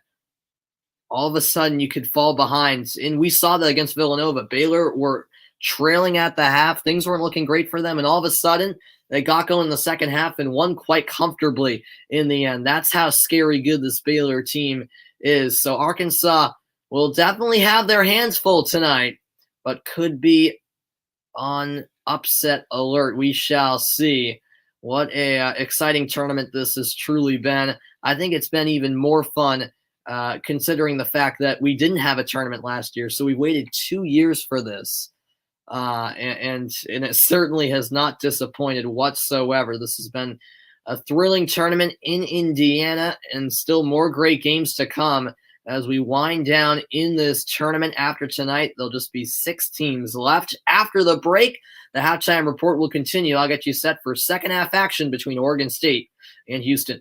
all of a sudden you could fall behind. And we saw that against Villanova. Baylor were trailing at the half. Things weren't looking great for them. And all of a sudden they got going in the second half and won quite comfortably in the end. That's how scary good this Baylor team is. So Arkansas will definitely have their hands full tonight, but could be on upset alert. We shall see. What a exciting tournament this has truly been. I think it's been even more fun considering the fact that we didn't have a tournament last year. So we waited 2 years for this. And it certainly has not disappointed whatsoever. This has been a thrilling tournament in Indiana, and still more great games to come as we wind down in this tournament. After tonight, there'll just be 6 teams left. After the break, the halftime report will continue. I'll get you set for second half action between Oregon State and Houston.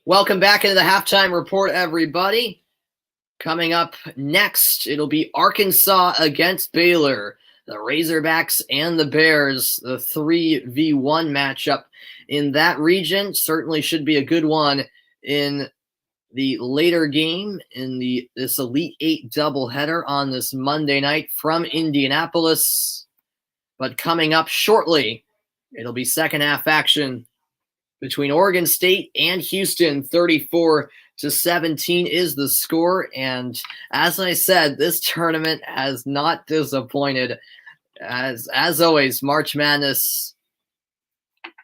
Welcome back into the halftime report, everybody. Coming up next, it'll be Arkansas against Baylor. The Razorbacks and the Bears, the 3v1 matchup in that region. Certainly should be a good one in the later game in this Elite Eight doubleheader on this Monday night from Indianapolis. But coming up shortly, it'll be second half action between Oregon State and Houston. 34-17 is the score. And as I said, this tournament has not disappointed. As always, March Madness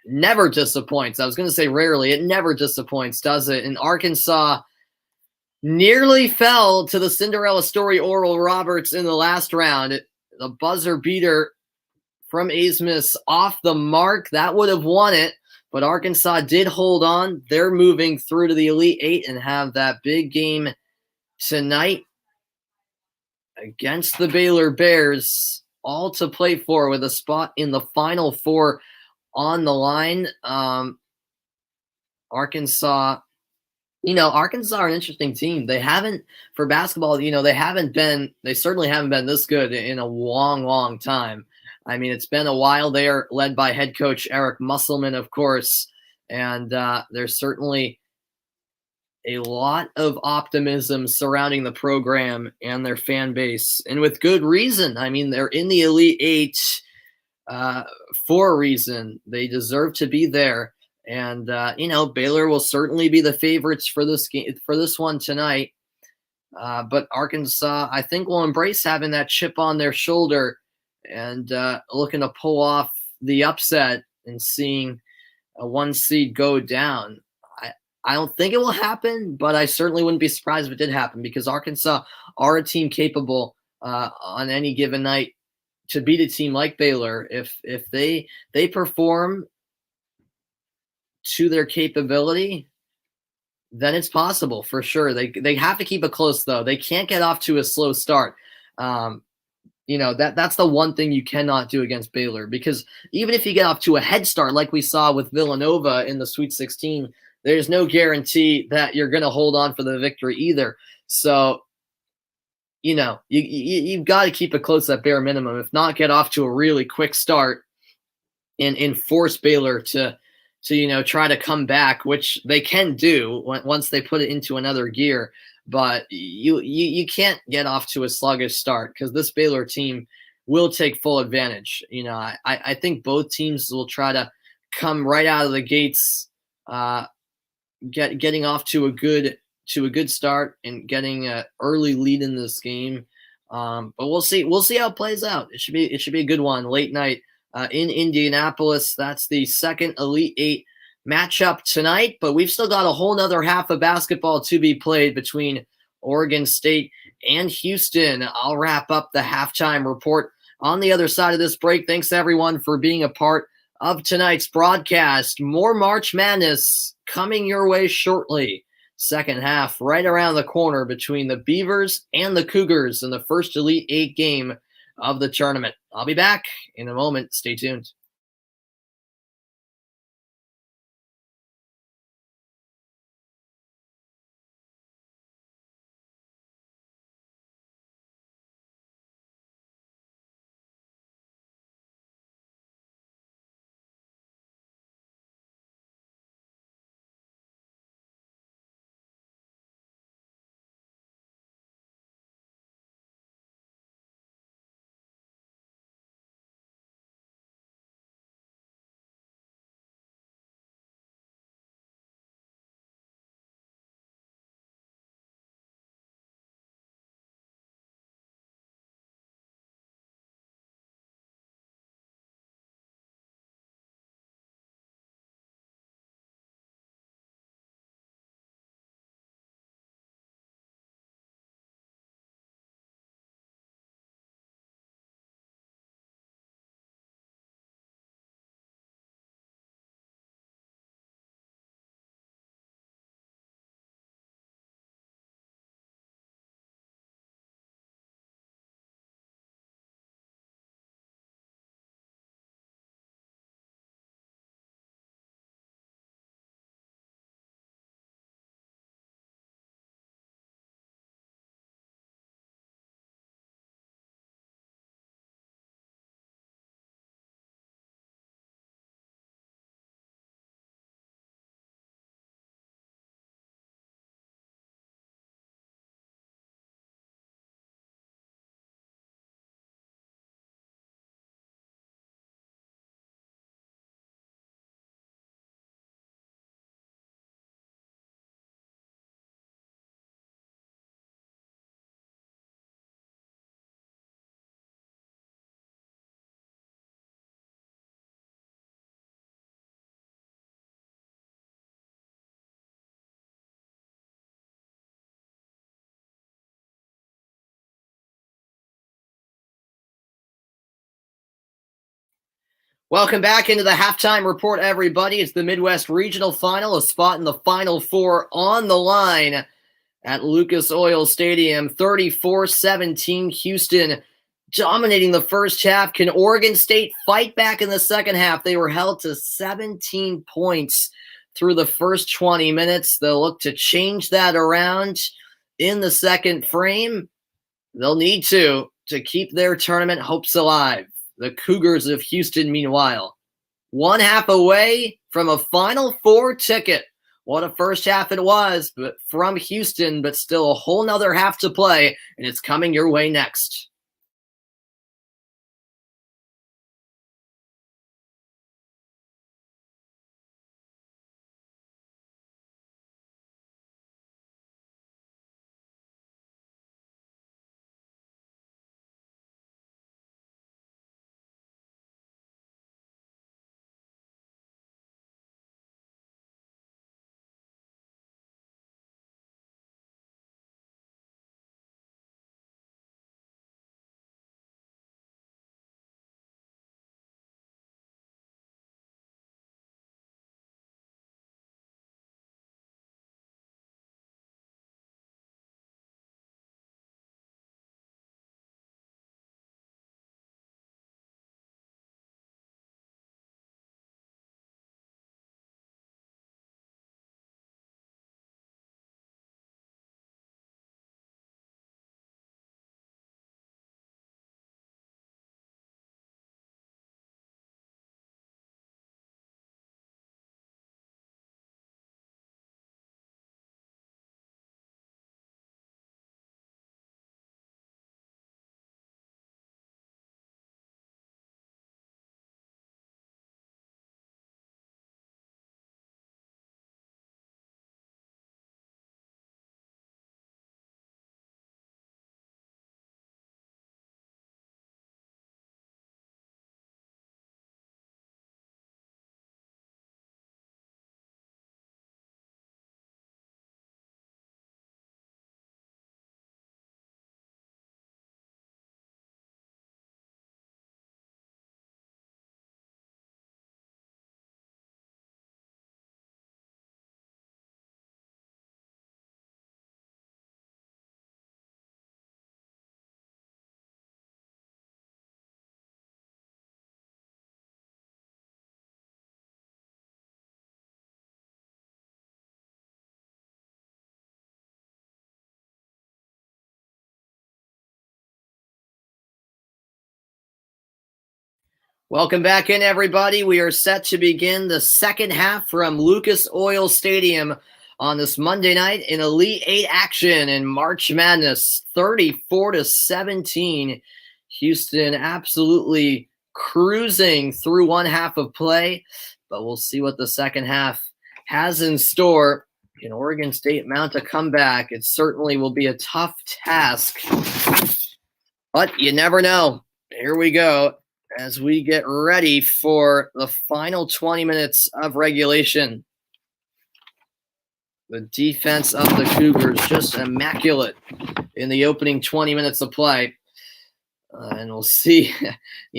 never disappoints. I was going to say rarely. It never disappoints, does it? And Arkansas nearly fell to the Cinderella story Oral Roberts in the last round. The buzzer beater from Asmus off the mark. That would have won it. But Arkansas did hold on. They're moving through to the Elite Eight and have that big game tonight against the Baylor Bears, all to play for with a spot in the Final Four on the line. Arkansas, Arkansas are an interesting team. They haven't, for basketball, they certainly haven't been this good in a long, long time. I mean, it's been a while. They are led by head coach Eric Musselman, of course, and there's certainly a lot of optimism surrounding the program and their fan base, and with good reason. I mean, they're in the Elite Eight for a reason. They deserve to be there, and Baylor will certainly be the favorites for this game, for this one tonight. But Arkansas, I think, will embrace having that chip on their shoulder and looking to pull off the upset and seeing a 1 seed go down. I don't think it will happen, but I certainly wouldn't be surprised if it did happen, because Arkansas are a team capable on any given night to beat a team like Baylor. If they perform to their capability, then it's possible for sure. They have to keep it close, though. They can't get off to a slow start. That's the one thing you cannot do against Baylor, because even if you get off to a head start like we saw with Villanova in the Sweet 16, there's no guarantee that you're going to hold on for the victory either. So, you've got to keep it close at bare minimum, if not get off to a really quick start and force Baylor to try to come back, which they can do once they put it into another gear. But you can't get off to a sluggish start, because this Baylor team will take full advantage. I think both teams will try to come right out of the gates, getting off to a good start and getting an early lead in this game. But we'll see how it plays out. It should be a good one late night in Indianapolis. That's the second Elite Eight matchup tonight, but we've still got a whole nother half of basketball to be played between Oregon State and Houston. I'll wrap up the halftime report on the other side of this break. Thanks everyone for being a part of tonight's broadcast. More March Madness coming your way shortly. Second half right around the corner between the Beavers and the Cougars in the first Elite Eight game of the tournament. I'll be back in a moment. Stay tuned. Welcome back into the halftime report, everybody. It's the Midwest Regional Final, a spot in the Final Four on the line at Lucas Oil Stadium. 34-17, Houston dominating the first half. Can Oregon State fight back in the second half? They were held to 17 points through the first 20 minutes. They'll look to change that around in the second frame. They'll need to keep their tournament hopes alive. The Cougars of Houston, meanwhile, one half away from a Final Four ticket. What a first half it was, but from Houston, but still a whole nother half to play, and it's coming your way next. Welcome back in, everybody. We are set to begin the second half from Lucas Oil Stadium on this Monday night in Elite Eight action in March Madness. 34-17. Houston absolutely cruising through one half of play, but we'll see what the second half has in store. Can Oregon State mount a comeback? It certainly will be a tough task, but you never know. Here we go as we get ready for the final 20 minutes of regulation. The defense of the Cougars just immaculate in the opening 20 minutes of play. And we'll see,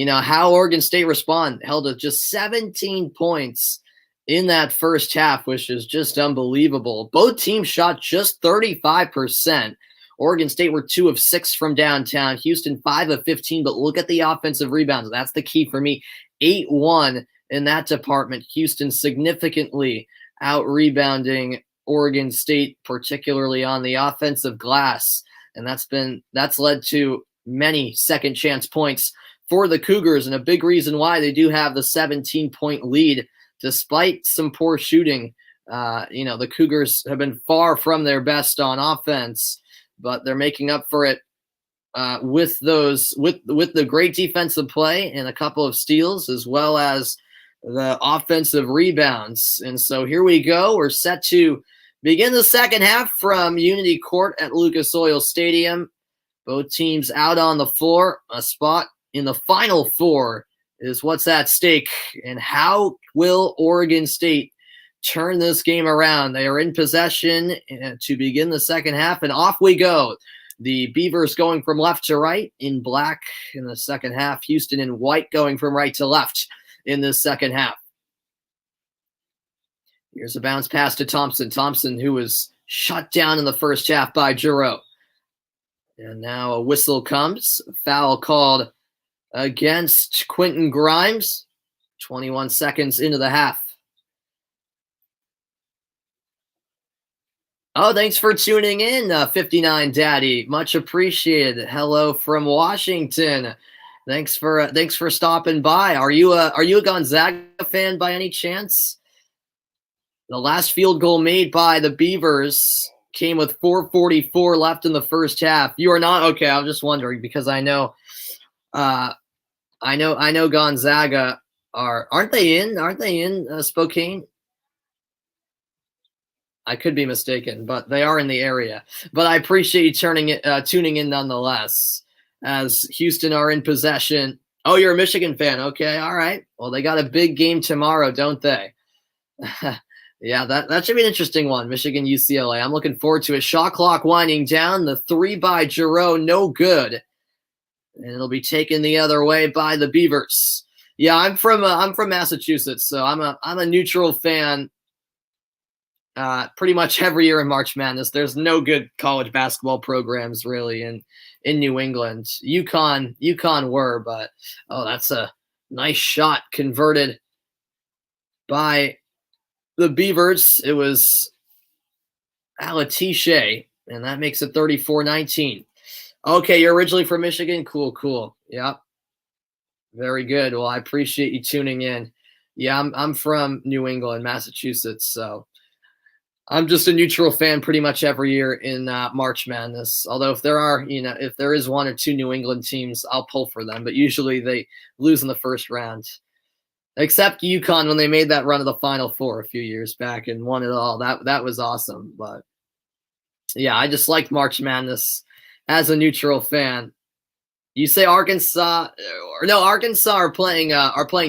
how Oregon State respond. Held to just 17 points in that first half, which is just unbelievable. Both teams shot just 35%. Oregon State were 2 of 6 from downtown. Houston 5 of 15, but look at the offensive rebounds. That's the key for me. 8-1 in that department. Houston significantly out-rebounding Oregon State, particularly on the offensive glass. And that's led to many second chance points for the Cougars, and a big reason why they do have the 17-point lead despite some poor shooting. The Cougars have been far from their best on offense, but they're making up for it with the great defensive play and a couple of steals, as well as the offensive rebounds. And so here we go. We're set to begin the second half from Unity Court at Lucas Oil Stadium. Both teams out on the floor. A spot in the Final Four is what's at stake. And how will Oregon State turn this game around? They are in possession to begin the second half, and off we go. The Beavers going from left to right in black in the second half. Houston in white going from right to left in this second half. Here's a bounce pass to Thompson. Thompson, who was shut down in the first half by Giroux. And now a whistle comes. A foul called against Quentin Grimes. 21 seconds into the half. Oh, thanks for tuning in, 59 Daddy. Much appreciated. Hello from Washington. Thanks for stopping by. Are you a Gonzaga fan by any chance? The last field goal made by the Beavers came with 4:44 left in the first half. You are not? Okay, I'm just wondering because I know Gonzaga aren't they in Spokane? I could be mistaken, but they are in the area. But I appreciate you tuning in nonetheless, as Houston are in possession. Oh, you're a Michigan fan. Okay, all right. Well, they got a big game tomorrow, don't they? Yeah, that should be an interesting one, Michigan UCLA. I'm looking forward to it. Shot clock winding down. The three by Giroux, no good. And it'll be taken the other way by the Beavers. Yeah, I'm from Massachusetts, so I'm a neutral fan. Pretty much every year in March Madness. There's no good college basketball programs really in New England. UConn were, but that's a nice shot converted by the Beavers. It was Alatiche, and that makes it 34-19. Okay, you're originally from Michigan? Cool. Yep. Very good. Well, I appreciate you tuning in. Yeah, I'm from New England, Massachusetts, so I'm just a neutral fan pretty much every year in March Madness. Although if there is one or two New England teams, I'll pull for them. But usually they lose in the first round. Except UConn when they made that run to the Final Four a few years back and won it all. That was awesome. But yeah, I just liked March Madness as a neutral fan. You say Arkansas are playing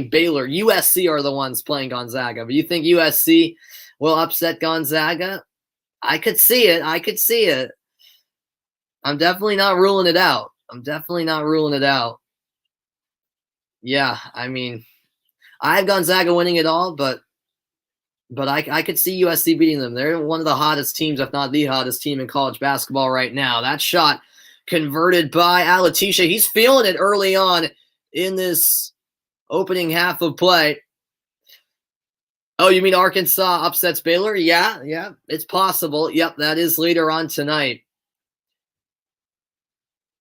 Baylor. USC are the ones playing Gonzaga. But you think USC will upset Gonzaga? I could see it. I'm definitely not ruling it out. Yeah, I mean, I have Gonzaga winning it all, but I could see USC beating them. They're one of the hottest teams, if not the hottest team in college basketball right now. That shot converted by Alatiche. He's feeling it early on in this opening half of play. Oh, you mean Arkansas upsets Baylor? Yeah, it's possible. Yep, that is later on tonight.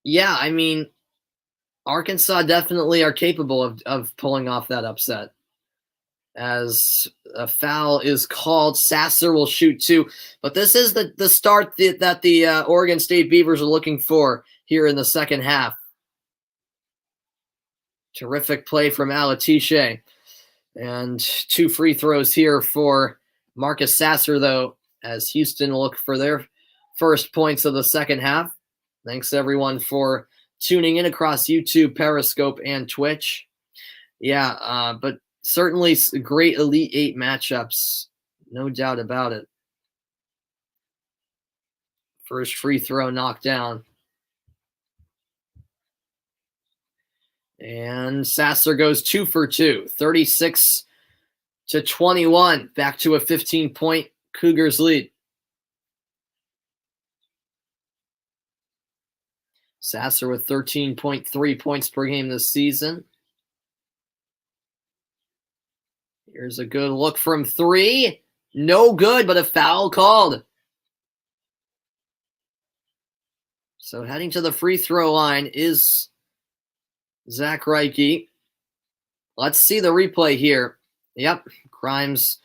Yeah, I mean, Arkansas definitely are capable of pulling off that upset. As a foul is called, Sasser will shoot two. But this is the start that the Oregon State Beavers are looking for here in the second half. Terrific play from Alatiche. And two free throws here for Marcus Sasser, though, as Houston look for their first points of the second half. Thanks, everyone, for tuning in across YouTube, Periscope, and Twitch. Yeah, but certainly great Elite Eight matchups. No doubt about it. First free throw knocked down. And Sasser goes 2 for 2, 36-21. Back to a 15-point Cougars lead. Sasser with 13.3 points per game this season. Here's a good look from three. No good, but a foul called. So heading to the free throw line is Zach Reike. Let's see the replay here. Yep, Grimes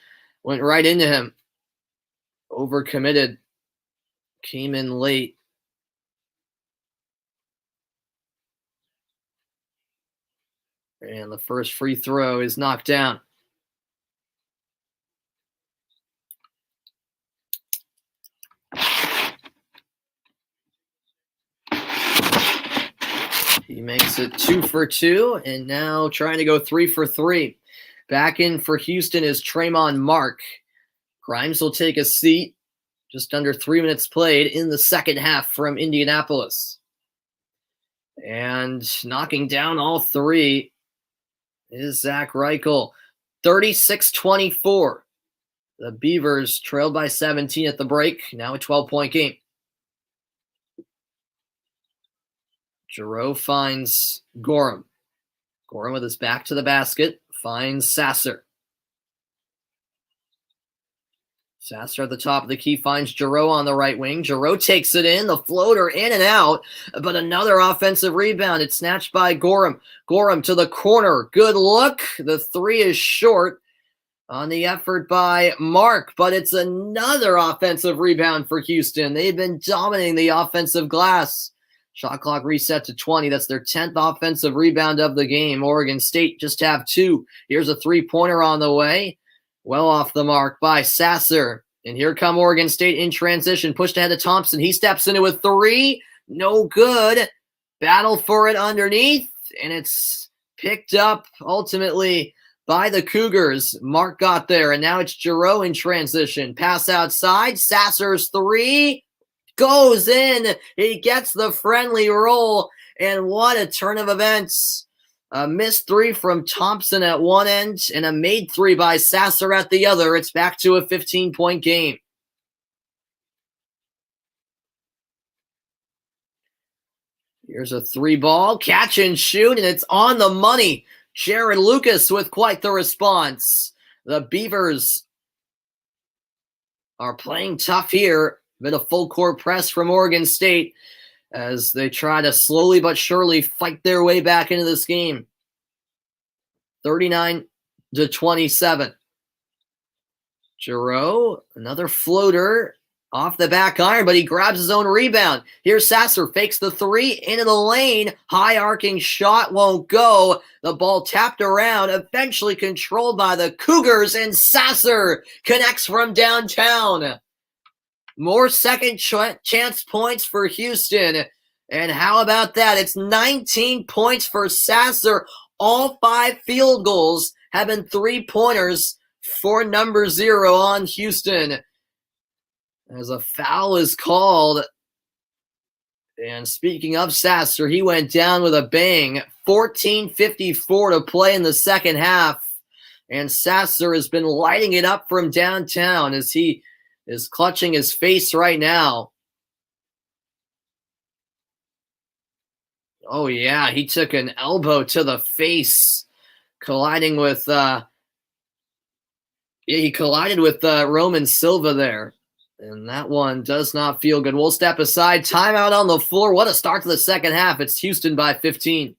went right into him. Overcommitted. Came in late. And the first free throw is knocked down. He makes it 2 for 2, and now trying to go 3 for 3. Back in for Houston is Tremont Mark. Grimes will take a seat. Just under 3 minutes played in the second half from Indianapolis. And knocking down all three is Zach Reichel. 36-24. The Beavers trailed by 17 at the break. Now a 12-point game. Giroux finds Gorham. Gorham with his back to the basket finds Sasser. Sasser at the top of the key finds Giroux on the right wing. Giroux takes it in, the floater in and out, but another offensive rebound. It's snatched by Gorham. Gorham to the corner. Good look. The three is short on the effort by Mark, but it's another offensive rebound for Houston. They've been dominating the offensive glass. Shot clock reset to 20. That's their 10th offensive rebound of the game. Oregon State just have 2. Here's a three-pointer on the way. Well off the mark by Sasser. And here come Oregon State in transition. Pushed ahead to Thompson. He steps into a 3. No good. Battle for it underneath. And it's picked up ultimately by the Cougars. Mark got there. And now it's Giroux in transition. Pass outside. Sasser's 3. Goes in. He gets the friendly roll. And what a turn of events. A missed 3 from Thompson at one end and a made 3 by Sasser at the other. It's back to a 15-point game. Here's a 3-ball. Catch and shoot, and it's on the money. Jared Lucas with quite the response. The Beavers are playing tough here. Been a full court press from Oregon State as they try to slowly but surely fight their way back into this game. 39-27. Giroux, another floater off the back iron, but he grabs his own rebound. Here's Sasser, fakes the 3 into the lane. High arcing shot won't go. The ball tapped around, eventually controlled by the Cougars, and Sasser connects from downtown. More second chance points for Houston. And how about that? It's 19 points for Sasser. All 5 field goals have been 3-pointers for number 0 on Houston. As a foul is called. And speaking of Sasser, he went down with a bang. 14:54 to play in the second half. And Sasser has been lighting it up from downtown as he is clutching his face right now. Oh, yeah, he took an elbow to the face, colliding with he collided with Roman Silva there. And that one does not feel good. We'll step aside. Timeout on the floor. What a start to the second half. It's Houston by 15.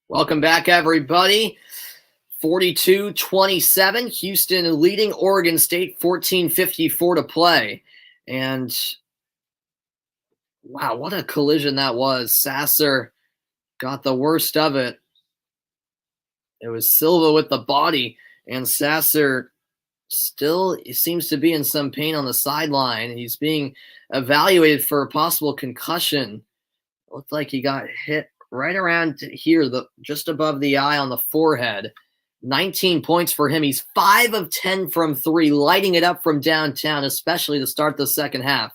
Welcome back, everybody. 42-27. Houston leading Oregon State, 14:54 to play. And wow, what a collision that was. Sasser got the worst of it. It was Silva with the body, and Sasser still seems to be in some pain on the sideline. He's being evaluated for a possible concussion. Looked like he got hit right around here, just above the eye on the forehead. 19 points for him. He's 5 of 10 from 3, lighting it up from downtown, especially to start the second half.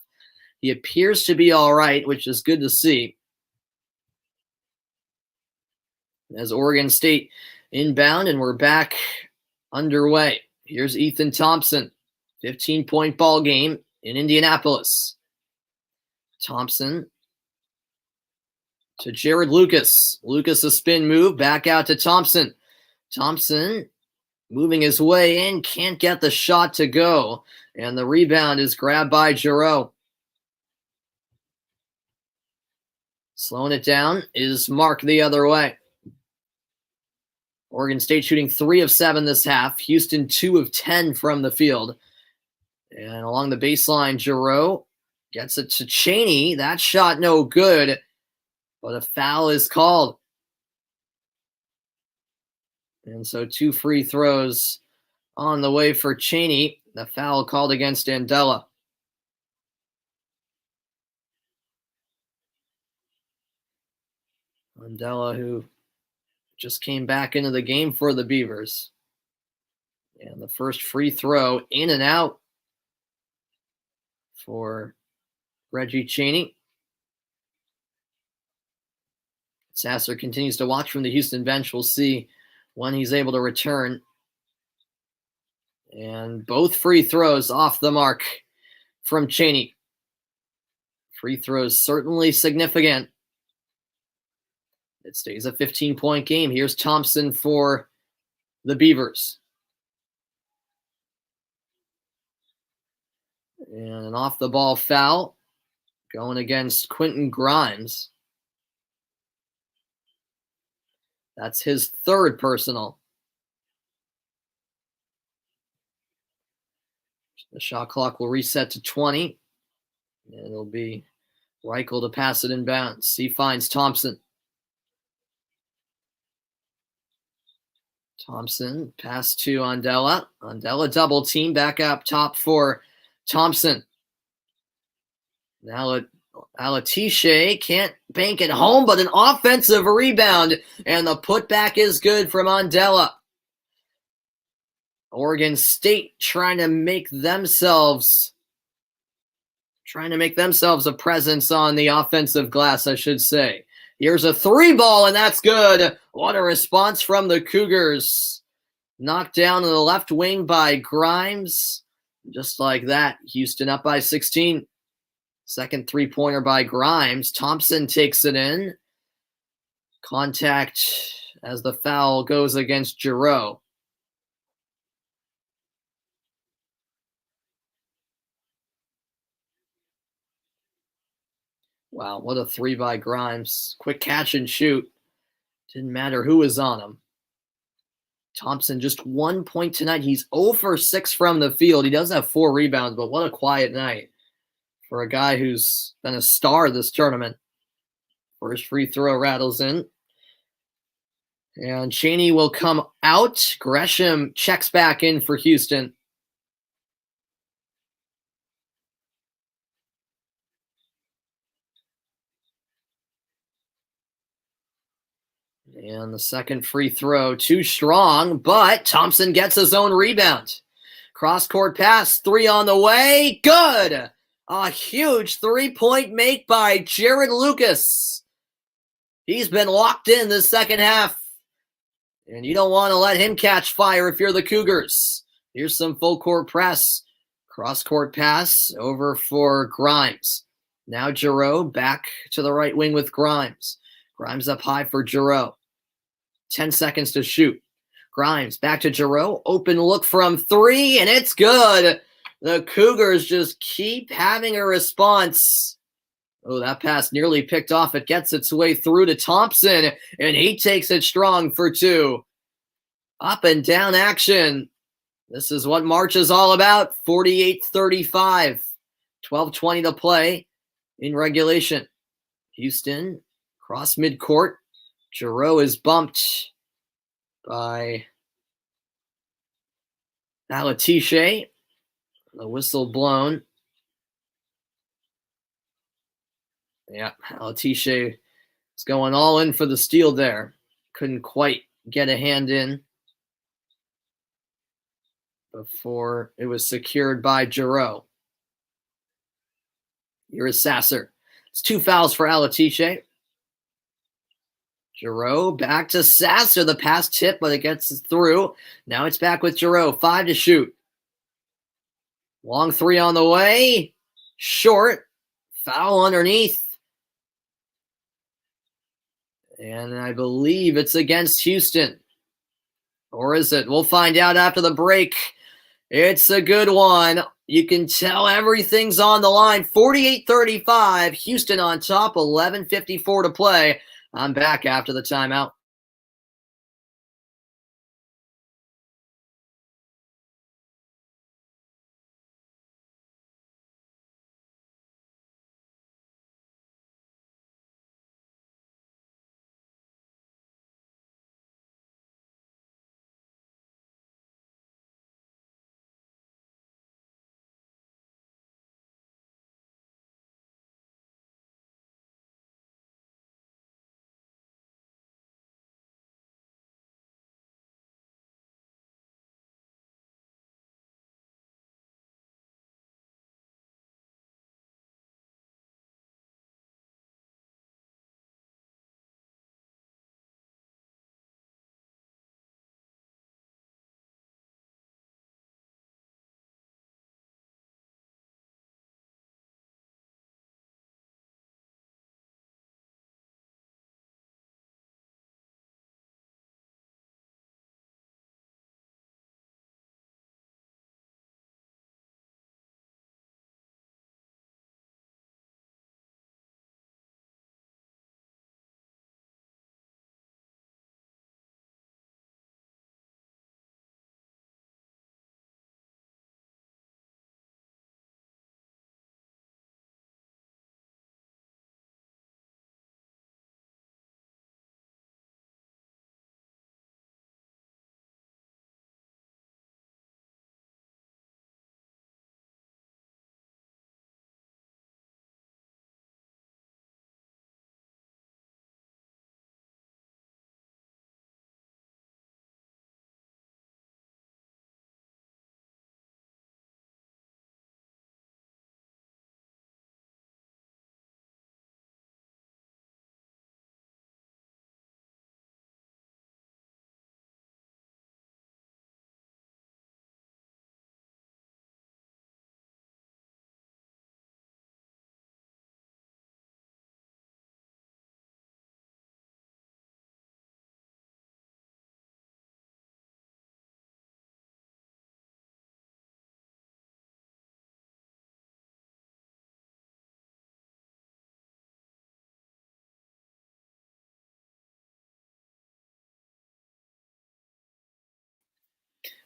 He appears to be all right, which is good to see. As Oregon State inbound, and we're back underway. Here's Ethan Thompson, 15-point ball game in Indianapolis. Thompson to Jared Lucas. Lucas a spin move, back out to Thompson. Thompson moving his way in, can't get the shot to go, and the rebound is grabbed by Giroux. Slowing it down is Mark the other way. Oregon State shooting 3 of 7 this half. Houston 2 of 10 from the field. And along the baseline, Giroux gets it to Chaney. That shot no good, but a foul is called. And so 2 free throws on the way for Chaney. The foul called against Andela. Andela, who just came back into the game for the Beavers. And the first free throw in and out for Reggie Chaney. Sasser continues to watch from the Houston bench. We'll see when he's able to return. And both free throws off the mark from Chaney. Free throws certainly significant. It stays a 15-point game. Here's Thompson for the Beavers. And an off-the-ball foul going against Quentin Grimes. That's his 3rd personal. The shot clock will reset to 20. And it'll be Reichel to pass it in bounds. He finds Thompson. Thompson, pass to Andela. Andela double team, back up top for Thompson. Now Alatiche can't bank it home, but an offensive rebound, and the putback is good from Andela. Oregon State trying to make themselves a presence on the offensive glass, I should say. Here's a 3-ball, and that's good. What a response from the Cougars. Knocked down in the left wing by Grimes. Just like that, Houston up by 16. Second 3-pointer by Grimes. Thompson takes it in. Contact as the foul goes against Giroux. Wow, what a 3 by Grimes. Quick catch and shoot. Didn't matter who was on him. Thompson just 1 point tonight. He's 0 for 6 from the field. He does have 4 rebounds, but what a quiet night for a guy who's been a star this tournament. First free throw rattles in. And Chaney will come out. Gresham checks back in for Houston. And the second free throw, too strong, but Thompson gets his own rebound. Cross-court pass, 3 on the way. Good! A huge 3-point make by Jared Lucas. He's been locked in the second half. And you don't want to let him catch fire if you're the Cougars. Here's some full-court press. Cross-court pass over for Grimes. Now Giroux back to the right wing with Grimes. Grimes up high for Giroux. 10 seconds to shoot. Grimes back to Giroux. Open look from 3, and it's good. The Cougars just keep having a response. Oh, that pass nearly picked off. It gets its way through to Thompson, and he takes it strong for 2. Up and down action. This is what March is all about. 48-35. 12:20 to play in regulation. Houston, cross midcourt. Giroux is bumped by Alatiche. The whistle blown. Yeah, Alatiche is going all in for the steal there. Couldn't quite get a hand in before it was secured by Giroux. Here is Sasser. It's 2 fouls for Alatiche. Giroux back to Sasser. The pass tip, but it gets through. Now it's back with Giroux. 5 to shoot. Long 3 on the way. Short. Foul underneath. And I believe it's against Houston. Or is it? We'll find out after the break. It's a good one. You can tell everything's on the line. 48-35. Houston on top. 11:54 to play. I'm back after the timeout.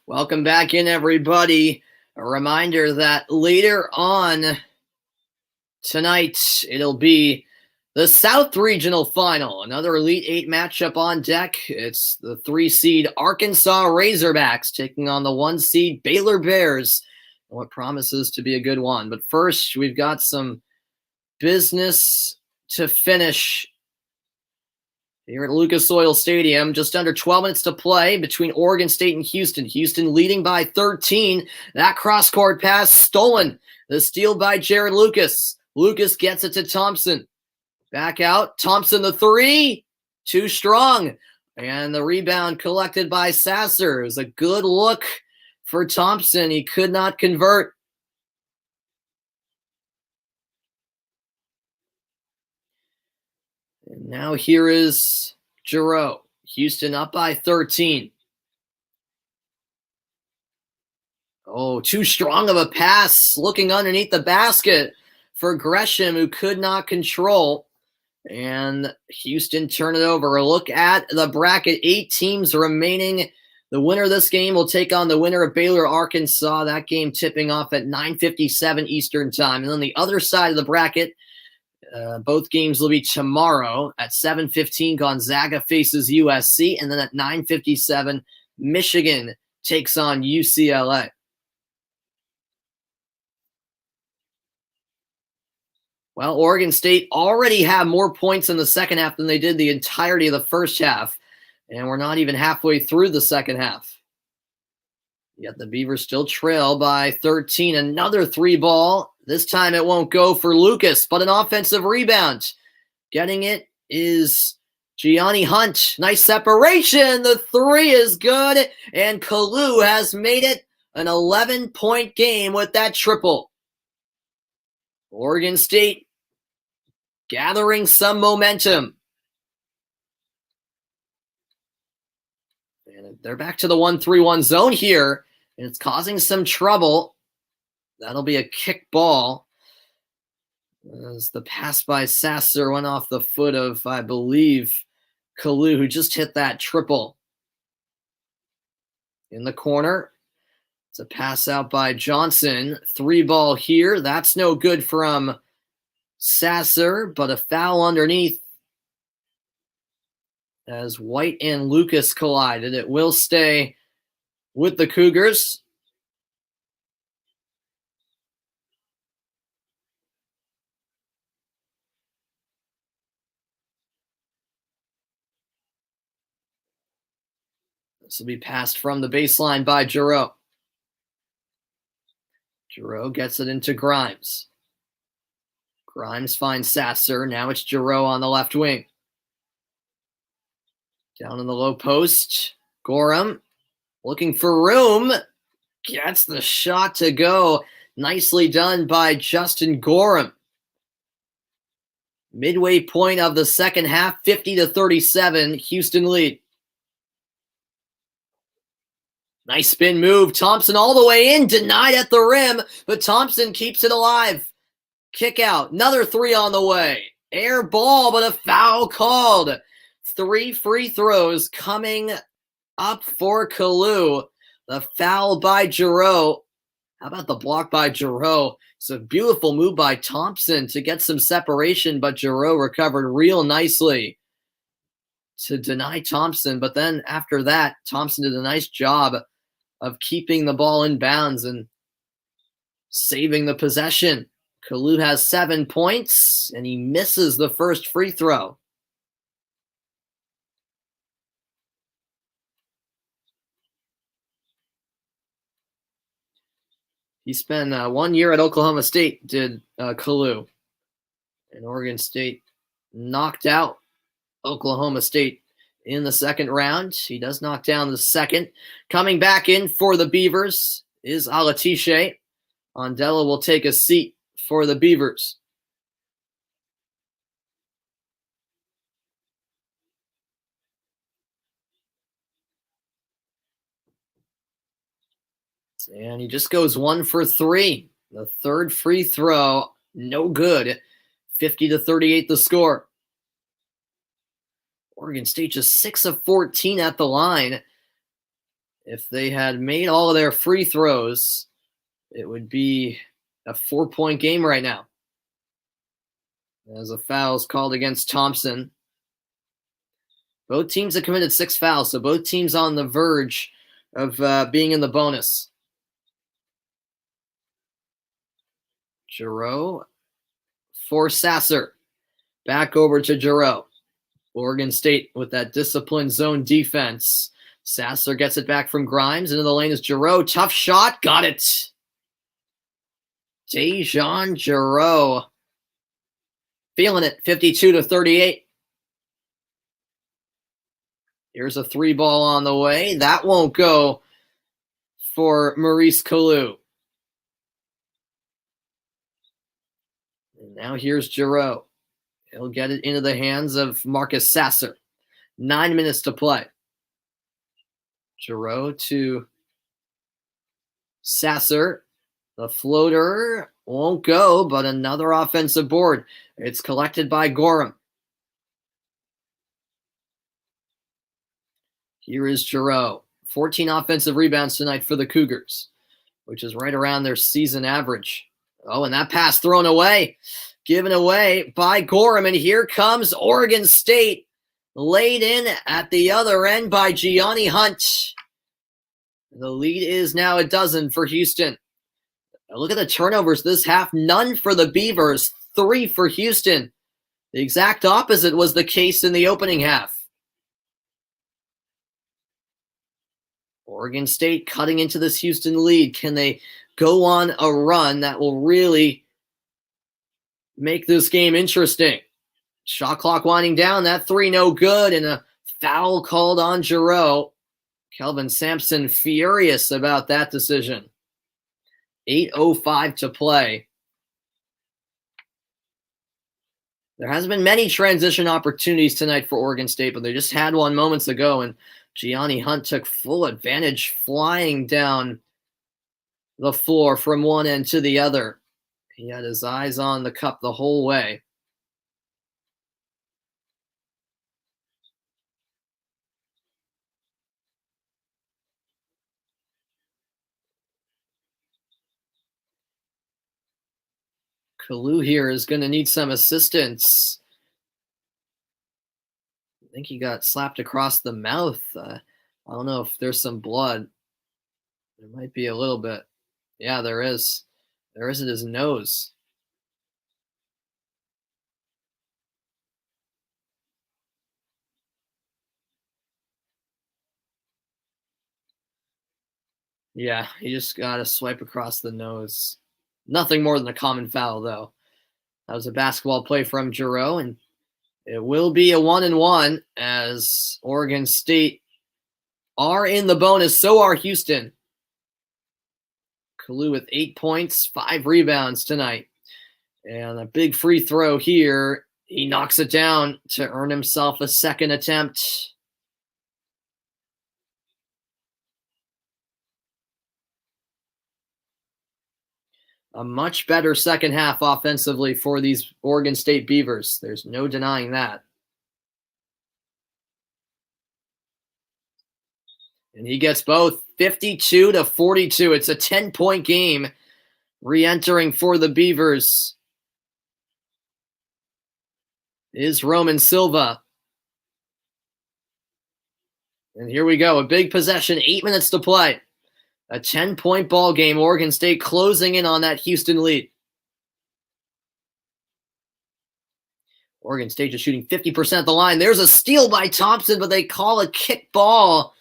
Welcome back in, everybody. A reminder that later on tonight, it'll be the South Regional Final, another Elite 8 matchup on deck. It's the 3-seed Arkansas Razorbacks taking on the 1-seed Baylor Bears, what promises to be a good one. But first, we've got some business to finish here at Lucas Oil Stadium. Just under 12 minutes to play between Oregon State and Houston. Houston leading by 13. That cross-court pass stolen. The steal by Jared Lucas. Lucas gets it to Thompson. Back out. Thompson the 3. Too strong. And the rebound collected by Sasser. It was a good look for Thompson. He could not convert. And now here is Giroux. Houston up by 13. Oh, too strong of a pass. Looking underneath the basket for Gresham, who could not control. And Houston turn it over. A look at the bracket. 8 teams remaining. The winner of this game will take on the winner of Baylor, Arkansas. That game tipping off at 9:57 Eastern time. And on the other side of the bracket, both games will be tomorrow at 7:15. Gonzaga faces USC. And then at 9:57, Michigan takes on UCLA. Well, Oregon State already have more points in the second half than they did the entirety of the first half. And we're not even halfway through the second half. Yet the Beavers still trail by 13. Another 3-ball. This time it won't go for Lucas, but an offensive rebound. Getting it is Gianni Hunt. Nice separation. The 3 is good. And Kalu has made it an 11-point game with that triple. Oregon State gathering some momentum. And they're back to the 1-3-1 zone here, and it's causing some trouble. That'll be a kick ball. As the pass by Sasser went off the foot of, I believe, Kalu, who just hit that triple. In the corner, it's a pass out by Johnson. 3-ball here. That's no good from Sasser, but a foul underneath as White and Lucas collided. It will stay with the Cougars. This will be passed from the baseline by Giroux. Giroux gets it into Grimes. Grimes finds Sasser. Now it's Giroux on the left wing. Down in the low post. Gorham looking for room. Gets the shot to go. Nicely done by Justin Gorham. Midway point of the second half, 50-37, Houston lead. Nice spin move. Thompson all the way in, denied at the rim, but Thompson keeps it alive. Kick out. Another 3 on the way. Air ball, but a foul called. 3 free throws coming up for Kalu. The foul by Giroux. How about the block by Giroux? It's a beautiful move by Thompson to get some separation, but Giroux recovered real nicely to deny Thompson. But then after that, Thompson did a nice job of keeping the ball in bounds and saving the possession. Kalu has 7 points, and he misses the first free throw. He spent 1 year at Oklahoma State, did Kalu. And Oregon State knocked out Oklahoma State in the second round. He does knock down the second. Coming back in for the Beavers is Alatishe. Andela will take a seat for the Beavers. And he just goes 1 for 3. The third free throw, no good. 50-38 the score. Oregon State just 6 of 14 at the line. If they had made all of their free throws, it would be a 4-point game right now. As a foul is called against Thompson. Both teams have committed 6 fouls, so both teams on the verge of being in the bonus. Giroux for Sasser. Back over to Giroux. Oregon State with that disciplined zone defense. Sasser gets it back from Grimes. Into the lane is Giroux. Tough shot. Got it. Dejan Giroux. Feeling it. 52-38. Here's a 3-ball on the way. That won't go for Maurice Kalu. And now here's Giroux. He'll get it into the hands of Marcus Sasser. 9 minutes to play. Giroux to Sasser. The floater won't go, but another offensive board. It's collected by Gorham. Here is Giroux. 14 offensive rebounds tonight for the Cougars, which is right around their season average. Oh, and that pass thrown away, given away by Gorham. And here comes Oregon State, laid in at the other end by Gianni Hunt. The lead is now a dozen for Houston. Now look at the turnovers this half. None for the Beavers, 3 for Houston. The exact opposite was the case in the opening half. Oregon State cutting into this Houston lead. Can they go on a run that will really make this game interesting? Shot clock winding down. That 3 no good, and a foul called on Giroux. Kelvin Sampson furious about that decision. 8:05 to play. There hasn't been many transition opportunities tonight for Oregon State, but they just had one moments ago, and Gianni Hunt took full advantage, flying down the floor from one end to the other. He had his eyes on the cup the whole way. Kalu here is going to need some assistance. I think he got slapped across the mouth. I don't know if there's some blood. There might be a little bit. Yeah, there is. There is at his nose. Yeah, he just got a swipe across the nose. Nothing more than a common foul, though. That was a basketball play from Giroux, and it will be a 1-1 as Oregon State are in the bonus. So are Houston. Kalu with 8 points, 5 rebounds tonight. And a big free throw here. He knocks it down to earn himself a second attempt. A much better second half offensively for these Oregon State Beavers. There's no denying that. And he gets both, 52-42. It's a 10-point game. Re-entering for the Beavers is Roman Silva. And here we go. A big possession, 8 minutes to play. A 10-point ball game. Oregon State closing in on that Houston lead. Oregon State just shooting 50% at the line. There's a steal by Thompson, but they call a kick ball.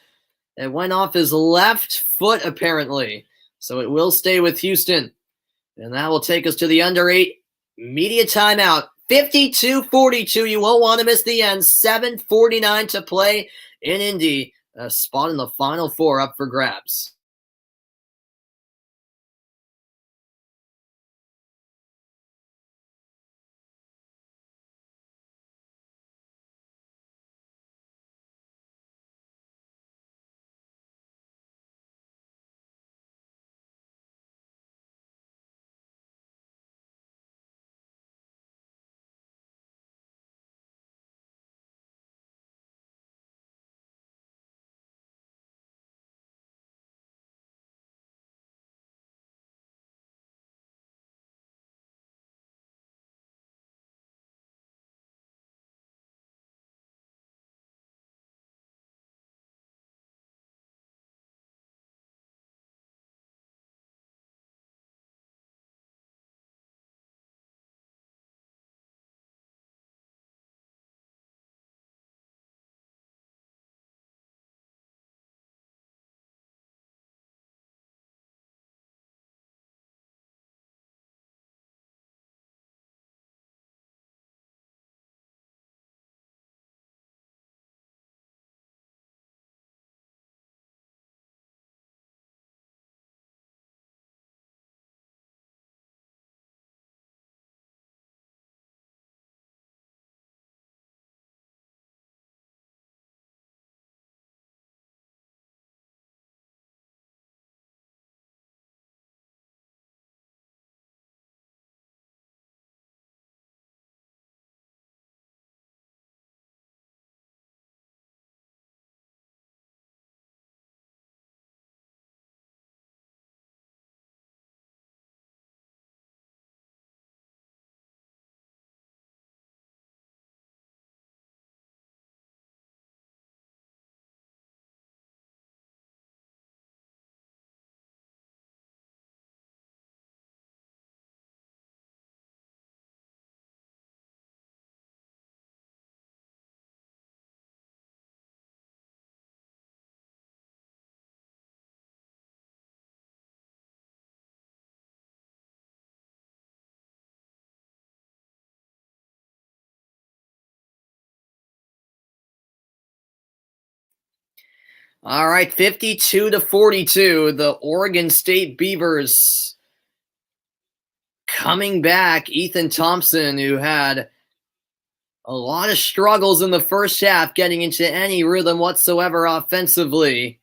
It went off his left foot, apparently. So it will stay with Houston. And that will take us to the under 8 media timeout. 52-42. You won't want to miss the end. 7:49 to play in Indy. A spot in the Final Four up for grabs. All right, 52-42, the Oregon State Beavers coming back. Ethan Thompson, who had a lot of struggles in the first half getting into any rhythm whatsoever offensively,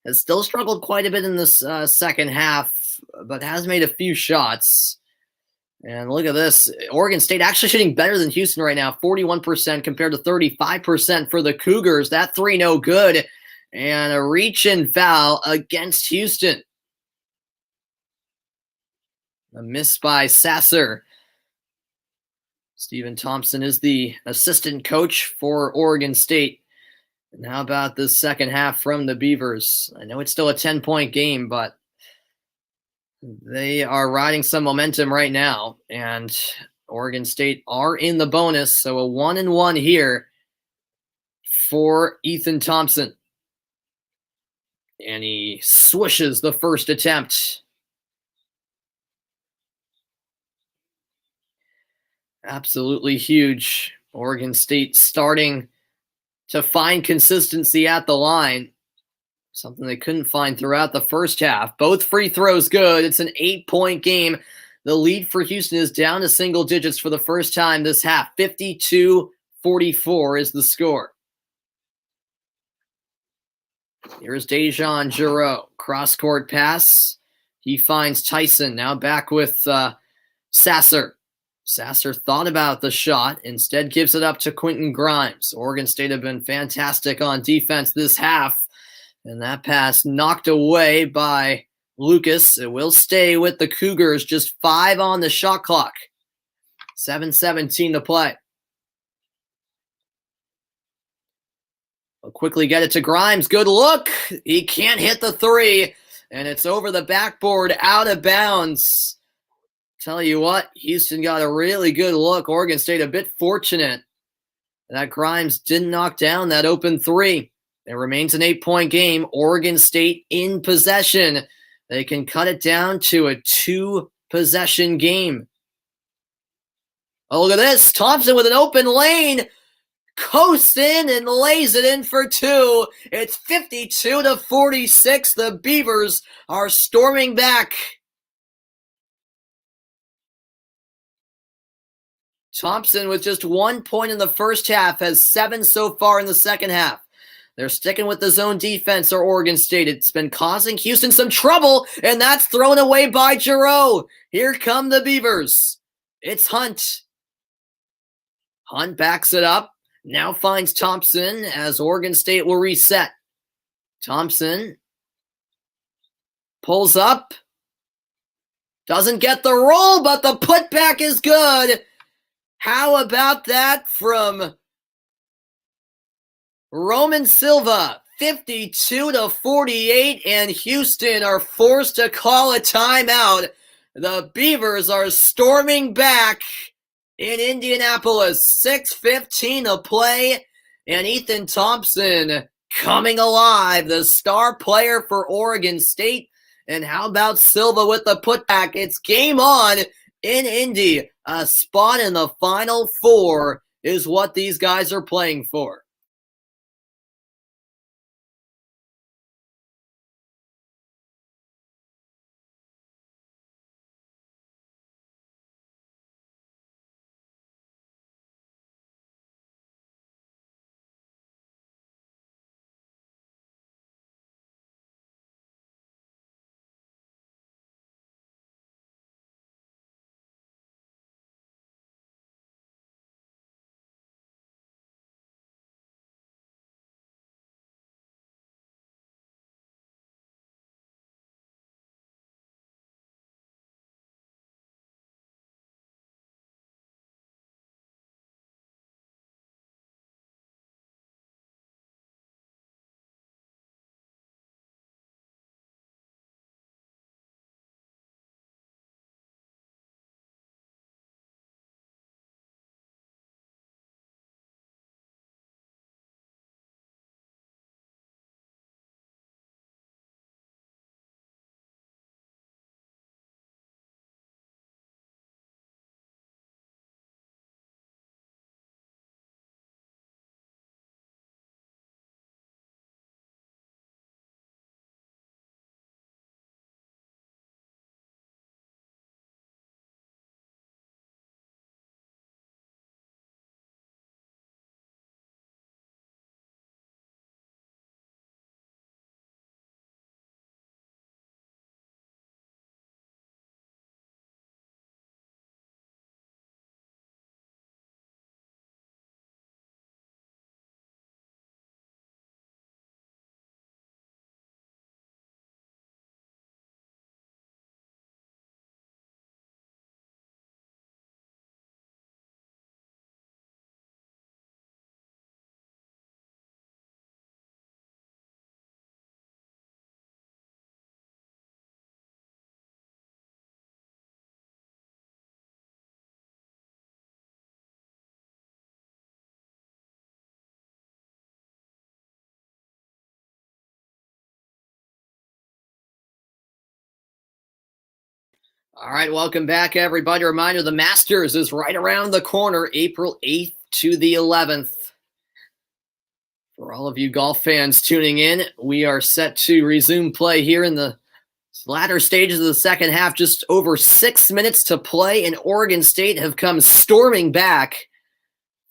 has still struggled quite a bit in this second half, but has made a few shots. And look at this. Oregon State actually shooting better than Houston right now, 41% compared to 35% for the Cougars. That three no good. And a reach-in foul against Houston. A miss by Sasser. Stephen Thompson is the assistant coach for Oregon State. And how about this second half from the Beavers? I know it's still a 10-point game, but they are riding some momentum right now. And Oregon State are in the bonus, so a 1-1 here for Ethan Thompson. And he swishes the first attempt. Absolutely huge. Oregon State starting to find consistency at the line. Something they couldn't find throughout the first half. Both free throws good. It's an 8-point game. The lead for Houston is down to single digits for the first time this half. 52-44 is the score. Here's Dejan Giroux. Cross-court pass. He finds Tyson. Now back with Sasser. Sasser thought about the shot. Instead gives it up to Quentin Grimes. Oregon State have been fantastic on defense this half. And that pass knocked away by Lucas. It will stay with the Cougars. Just 5 on the shot clock. 7:17 to play. We'll quickly get it to Grimes. Good look. He can't hit the three. And it's over the backboard, out of bounds. Tell you what, Houston got a really good look. Oregon State a bit fortunate that Grimes didn't knock down that open three. It remains an 8-point game. Oregon State in possession. They can cut it down to a 2-possession game. Oh, look at this. Thompson with an open lane. Coasts in and lays it in for 2. It's 52-46. The Beavers are storming back. Thompson with just 1 point in the first half has 7 so far in the second half. They're sticking with the zone defense or Oregon State. It's been causing Houston some trouble, and that's thrown away by Giroux. Here come the Beavers. It's Hunt. Hunt backs it up. Now finds Thompson as Oregon State will reset. Thompson pulls up. Doesn't get the roll, but the putback is good. How about that from Roman Silva? 52-48, and Houston are forced to call a timeout. The Beavers are storming back in Indianapolis. 6:15 to play, and Ethan Thompson coming alive, the star player for Oregon State. And how about Silva with the putback? It's game on in Indy. A spot in the Final Four is what these guys are playing for. All right, welcome back, everybody. Reminder, the Masters is right around the corner, April 8th to the 11th. For all of you golf fans tuning in, we are set to resume play here in the latter stages of the second half. Just over 6 minutes to play, and Oregon State have come storming back.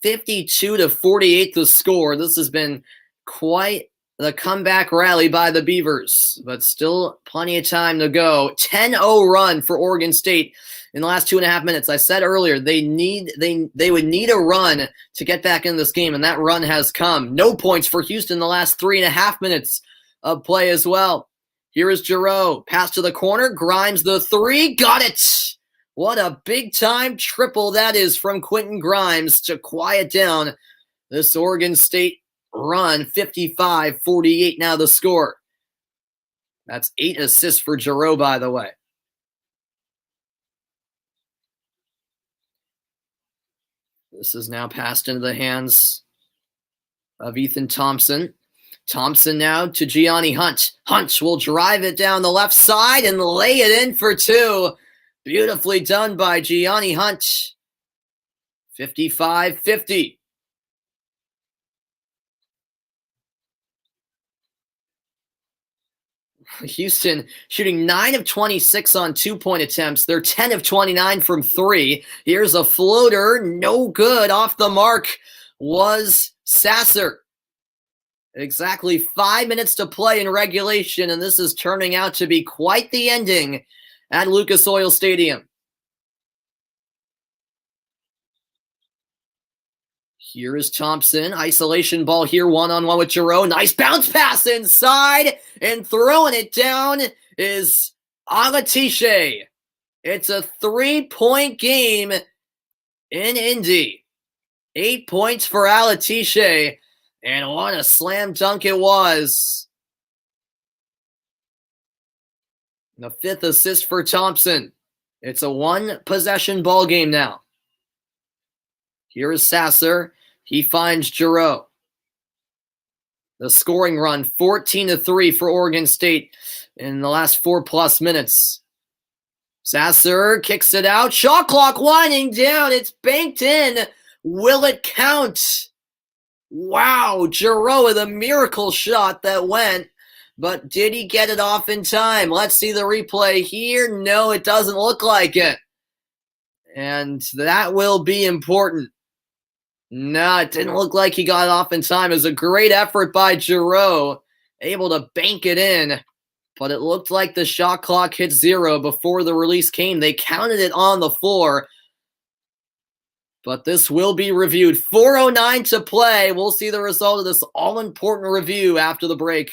52-48 the score. This has been quite the comeback rally by the Beavers, but still plenty of time to go. 10-0 run for Oregon State in the last 2.5 minutes. I said earlier they would need a run to get back in this game, and that run has come. No points for Houston in the last 3.5 minutes of play as well. Here is Giroux. Pass to the corner. Grimes the three. Got it. What a big-time triple that is from Quentin Grimes to quiet down this Oregon State run. 55-48 now the score. That's 8 assists for Giroux, by the way. This is now passed into the hands of Ethan Thompson. Thompson now to Gianni Hunt. Hunt will drive it down the left side and lay it in for two. Beautifully done by Gianni Hunt. 55-50. Houston shooting 9 of 26 on 2-point attempts. They're 10 of 29 from 3. Here's a floater. No good. Off the mark was Sasser. Exactly 5 minutes to play in regulation, and this is turning out to be quite the ending at Lucas Oil Stadium. Here is Thompson. Isolation ball here, one-on-one with Giroux. Nice bounce pass inside, and throwing it down is Alatishe. It's a 3-point game in Indy. 8 points for Alatishe, and what a slam dunk it was. The 5th assist for Thompson. It's a 1-possession ball game now. Here is Sasser. He finds Giroux. The scoring run, 14-3 for Oregon State in the last 4+ minutes. Sasser kicks it out. Shot clock winding down. It's banked in. Will it count? Wow, Giroux with a miracle shot that went. But did he get it off in time? Let's see the replay here. No, it doesn't look like it. And that will be important. No, it didn't look like he got off in time. It was a great effort by Giroux, able to bank it in. But it looked like the shot clock hit 0 before the release came. They counted it on the floor. But this will be reviewed. 4:09 to play. We'll see the result of this all-important review after the break.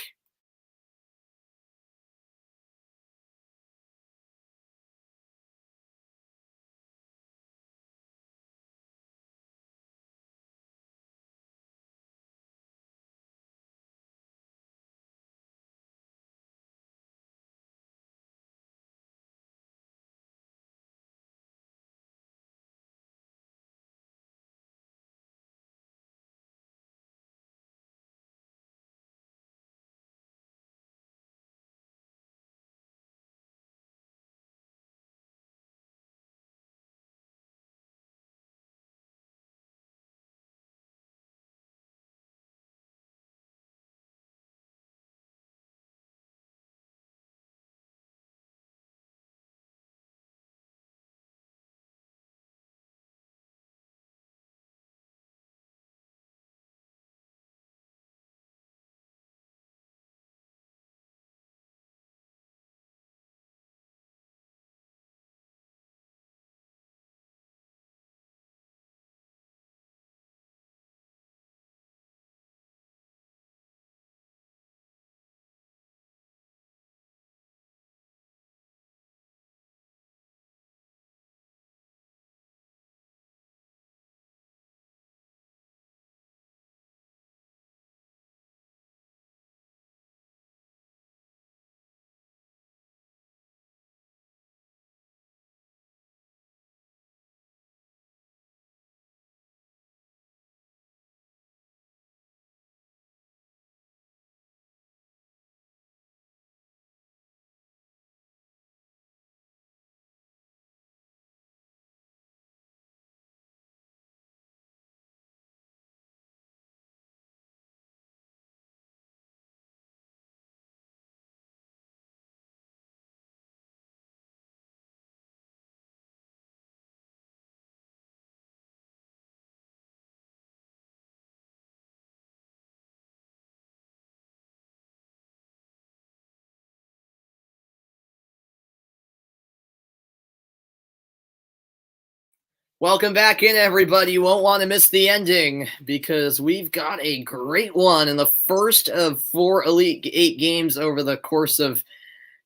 Welcome back in, everybody. You won't want to miss the ending because we've got a great one in the first of 4 Elite 8 games over the course of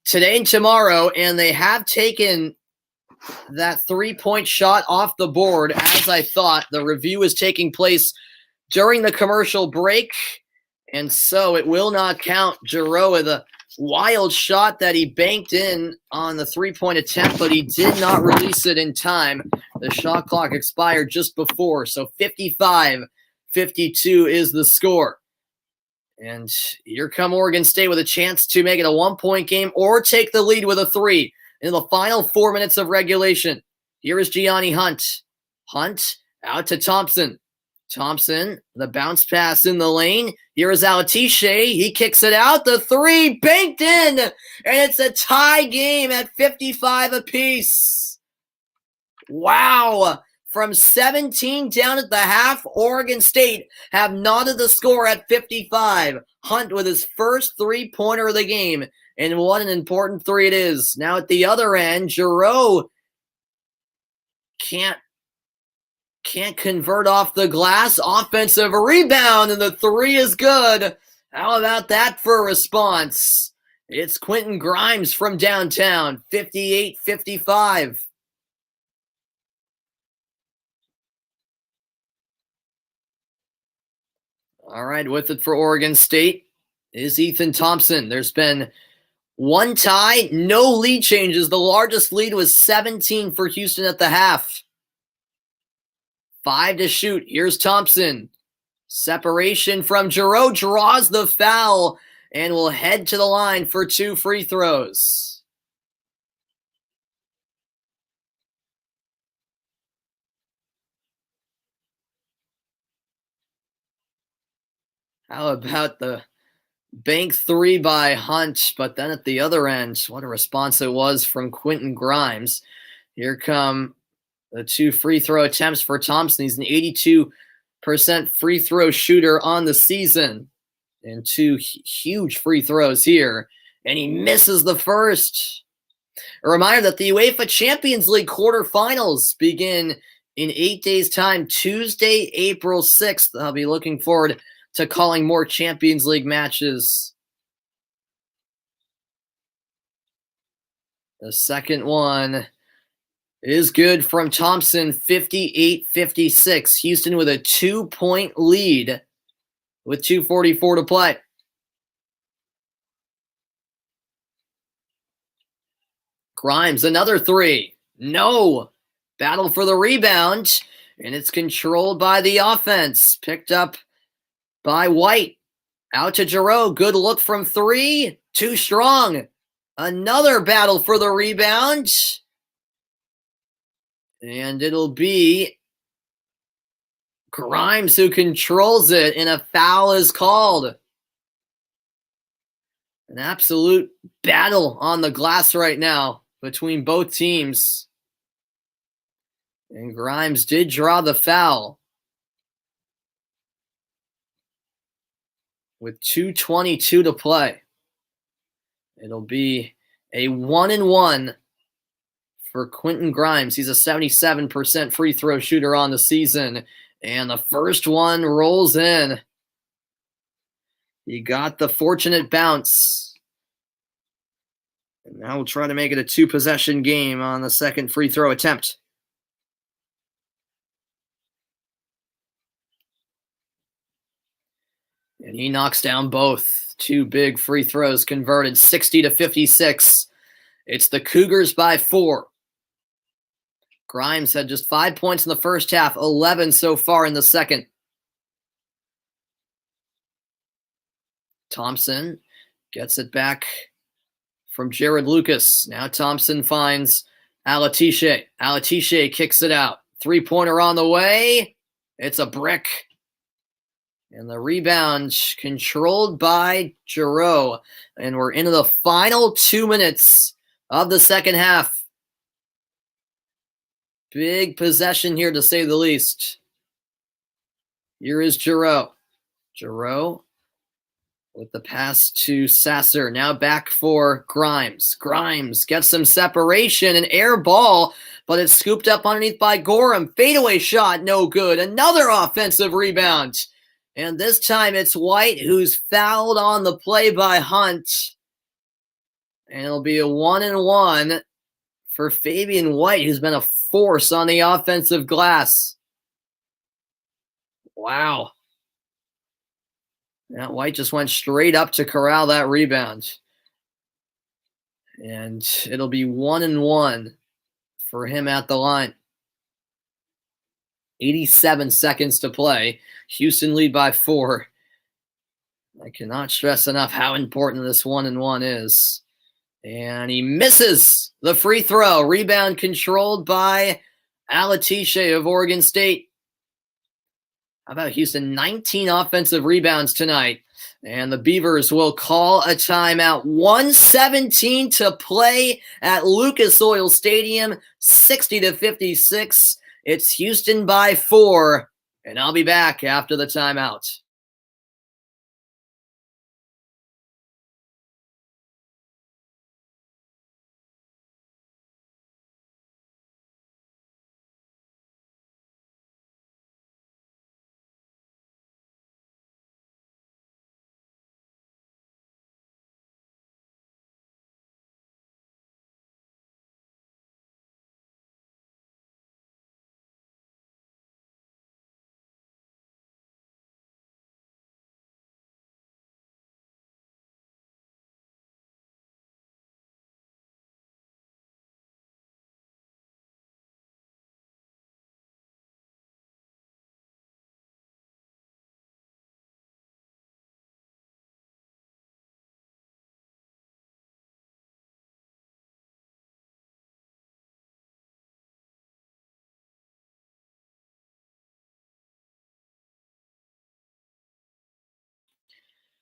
today and tomorrow, and they have taken that 3-point shot off the board. As I thought, the review is taking place during the commercial break, and so it will not count. Giroux with a wild shot that he banked in on the 3-point attempt, but he did not release it in time. The shot clock expired just before, so 55-52 is the score. And here come Oregon State with a chance to make it a 1-point game or take the lead with a 3 in the final 4 minutes of regulation. Here is Gianni Hunt. Hunt out to Thompson. Thompson, the bounce pass in the lane. Here is Alatishe. He kicks it out. The 3 banked in, and it's a tie game at 55 apiece. Wow. From 17 down at the half, Oregon State have knotted the score at 55. Hunt with his first 3-pointer of the game, and what an important 3 it is. Now at the other end, Giroux can't convert off the glass. Offensive rebound, and the 3 is good. How about that for a response? It's Quentin Grimes from downtown, 58-55. All right, with it for Oregon State is Ethan Thompson. There's been 1 tie, no lead changes. The largest lead was 17 for Houston at the half. 5 to shoot. Here's Thompson. Separation from Giroux, draws the foul, and will head to the line for 2 free throws. How about the bank 3 by Hunt? But then at the other end, what a response it was from Quentin Grimes. Here come the 2 free throw attempts for Thompson. He's an 82% free throw shooter on the season. And 2 huge free throws here. And he misses the first. A reminder that the UEFA Champions League quarterfinals begin in 8 days' time, Tuesday, April 6th. I'll be looking forward to calling more Champions League matches. The second one is good from Thompson, 58-56. Houston with a 2-point lead with 2:44 to play. Grimes, another 3. No. Battle for the rebound, and it's controlled by the offense. Picked up by White. Out to Giroux. Good look from 3. Too strong. Another battle for the rebound. And it'll be Grimes who controls it, and a foul is called. An absolute battle on the glass right now between both teams. And Grimes did draw the foul. With 2:22 to play. It'll be a 1-and-1 for Quentin Grimes. He's a 77% free throw shooter on the season. And the first one rolls in. He got the fortunate bounce. And now we'll try to make it a 2-possession game on the second free throw attempt. And he knocks down both. 2 big free throws converted, 60-56. It's the Cougars by 4. Grimes had just 5 points in the first half, 11 so far in the second. Thompson gets it back from Jared Lucas. Now Thompson finds Alatishe. Alatishe kicks it out. 3-pointer on the way. It's a brick. And the rebound controlled by Giroux. And we're into the final 2 minutes of the second half. Big possession here, to say the least. Here is Giroux. Giroux with the pass to Sasser. Now back for Grimes. Grimes gets some separation, an air ball, but it's scooped up underneath by Gorham. Fadeaway shot, no good. Another offensive rebound. And this time it's White who's fouled on the play by Hunt. And it'll be a 1-and-1 for Fabian White, who's been a force on the offensive glass. Wow. Yeah, White just went straight up to corral that rebound. And it'll be 1-and-1 for him at the line. 87 seconds to play. Houston lead by 4. I cannot stress enough how important this 1-and-1 is. And he misses the free throw. Rebound controlled by Alatishe of Oregon State. How about Houston? 19 offensive rebounds tonight. And the Beavers will call a timeout. 1:17 to play at Lucas Oil Stadium. 60-56. It's Houston by 4. And I'll be back after the timeout.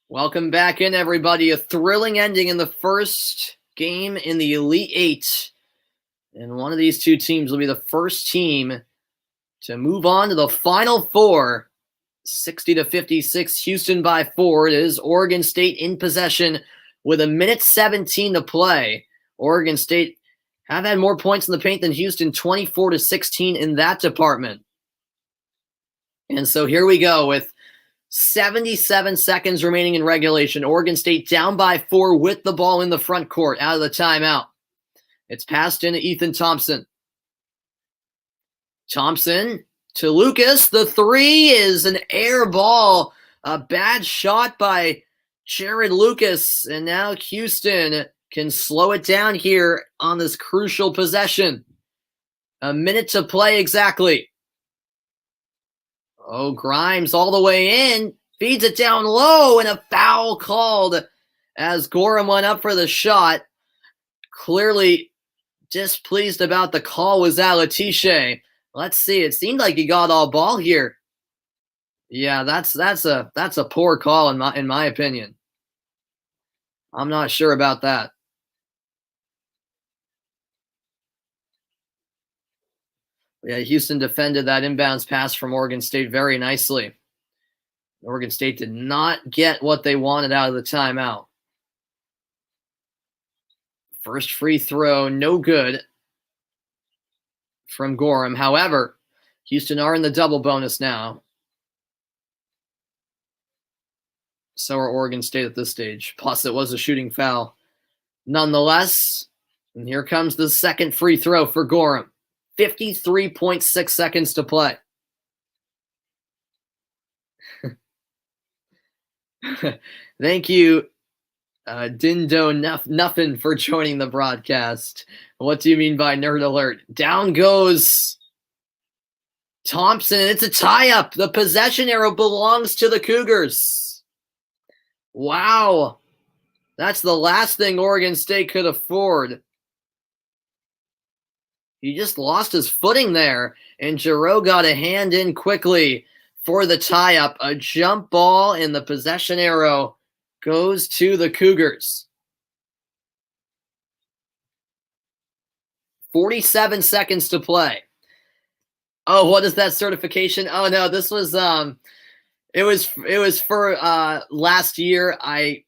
Welcome back in, everybody. A thrilling ending in the first game in the Elite Eight. And one of these two teams will be the first team to move on to the Final Four. 60-56, Houston by 4. It is Oregon State in possession with 1:17 to play. Oregon State have had more points in the paint than Houston, 24-16 in that department. And so here we go with 77 seconds remaining in regulation. Oregon State down by 4 with the ball in the front court out of the timeout. It's passed into Ethan Thompson. Thompson to Lucas. The three is an air ball. A bad shot by Jared Lucas. And now Houston can slow it down here on this crucial possession. A minute to play exactly. Oh, Grimes all the way in. Feeds it down low, and a foul called as Gorham went up for the shot. Clearly displeased about the call was Alatishe. Let's see. It seemed like he got all ball here. Yeah, that's a poor call in my opinion. I'm not sure about that. Yeah, Houston defended that inbounds pass from Oregon State very nicely. Oregon State did not get what they wanted out of the timeout. First free throw, no good from Gorham. However, Houston are in the double bonus now. So are Oregon State at this stage. Plus, it was a shooting foul. Nonetheless, and here comes the second free throw for Gorham. 53.6 seconds to play. Thank you, Dindo Nuffin, for joining the broadcast. What do you mean by nerd alert? Down goes Thompson. It's a tie-up. The possession arrow belongs to the Cougars. Wow. That's the last thing Oregon State could afford. He just lost his footing there, and Giroux got a hand in quickly for the tie-up. A jump ball, and the possession arrow goes to the Cougars. 47 seconds to play. Oh, what is that certification? Oh, no, this was It was for last year. I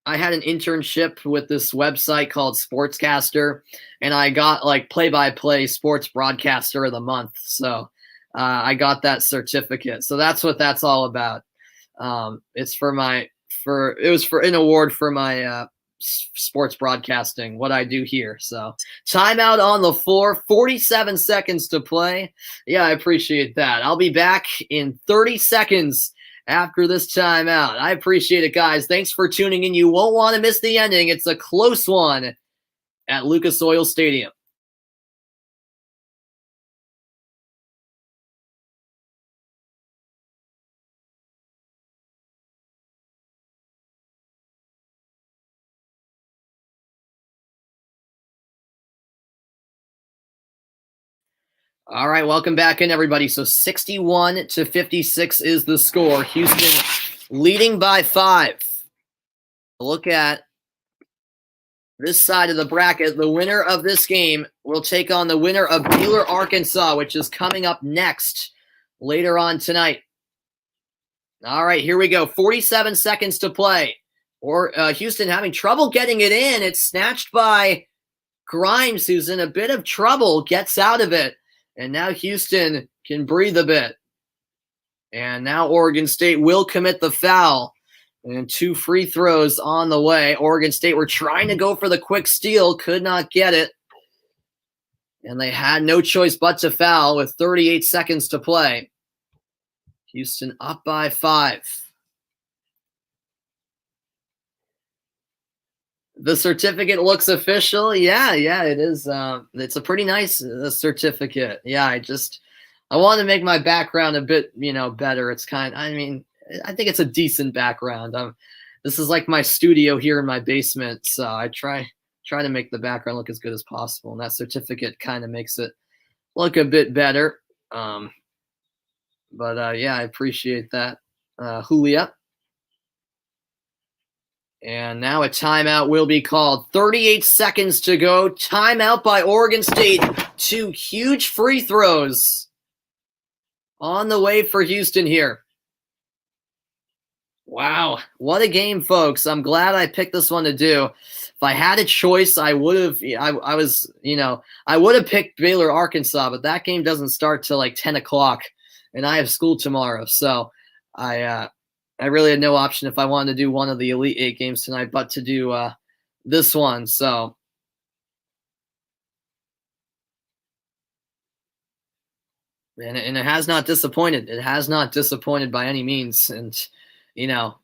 had an internship with this website called Sportscaster, and I got like play-by-play sports broadcaster of the month. So I got that certificate. So that's what that's all about. It's it was for an award for my sports broadcasting, what I do here. So timeout on the floor, 47 seconds to play. Yeah, I appreciate that. I'll be back in 30 seconds after this timeout. I appreciate it, guys. Thanks for tuning in. You won't want to miss the ending. It's a close one at Lucas Oil Stadium. All right, welcome back in, everybody. So 61-56 is the score. Houston leading by 5. Look at this side of the bracket. The winner of this game will take on the winner of Baylor, Arkansas, which is coming up next later on tonight. All right, here we go. 47 seconds to play. Houston having trouble getting it in. It's snatched by Grimes, who's in a bit of trouble, gets out of it. And now Houston can breathe a bit. And now Oregon State will commit the foul. And 2 free throws on the way. Oregon State were trying to go for the quick steal, could not get it. And they had no choice but to foul with 38 seconds to play. Houston up by 5. The certificate looks official. Yeah, it is. It's a pretty nice certificate. Yeah, I want to make my background a bit, better. It's I think it's a decent background. This is like my studio here in my basement, so I try to make the background look as good as possible, and that certificate kind of makes it look a bit better. Yeah, I appreciate that, Julia. And now a timeout will be called. 38 seconds to go. Timeout by Oregon State. 2 huge free throws on the way for Houston here. Wow, what a game, folks. I'm glad I picked this one to do. If I had a choice, I would have I would have picked Baylor, Arkansas, but that game doesn't start till like 10 o'clock, and I have school tomorrow. So I really had no option if I wanted to do one of the Elite 8 games tonight, but to do this one. So, and it has not disappointed. It has not disappointed by any means. And,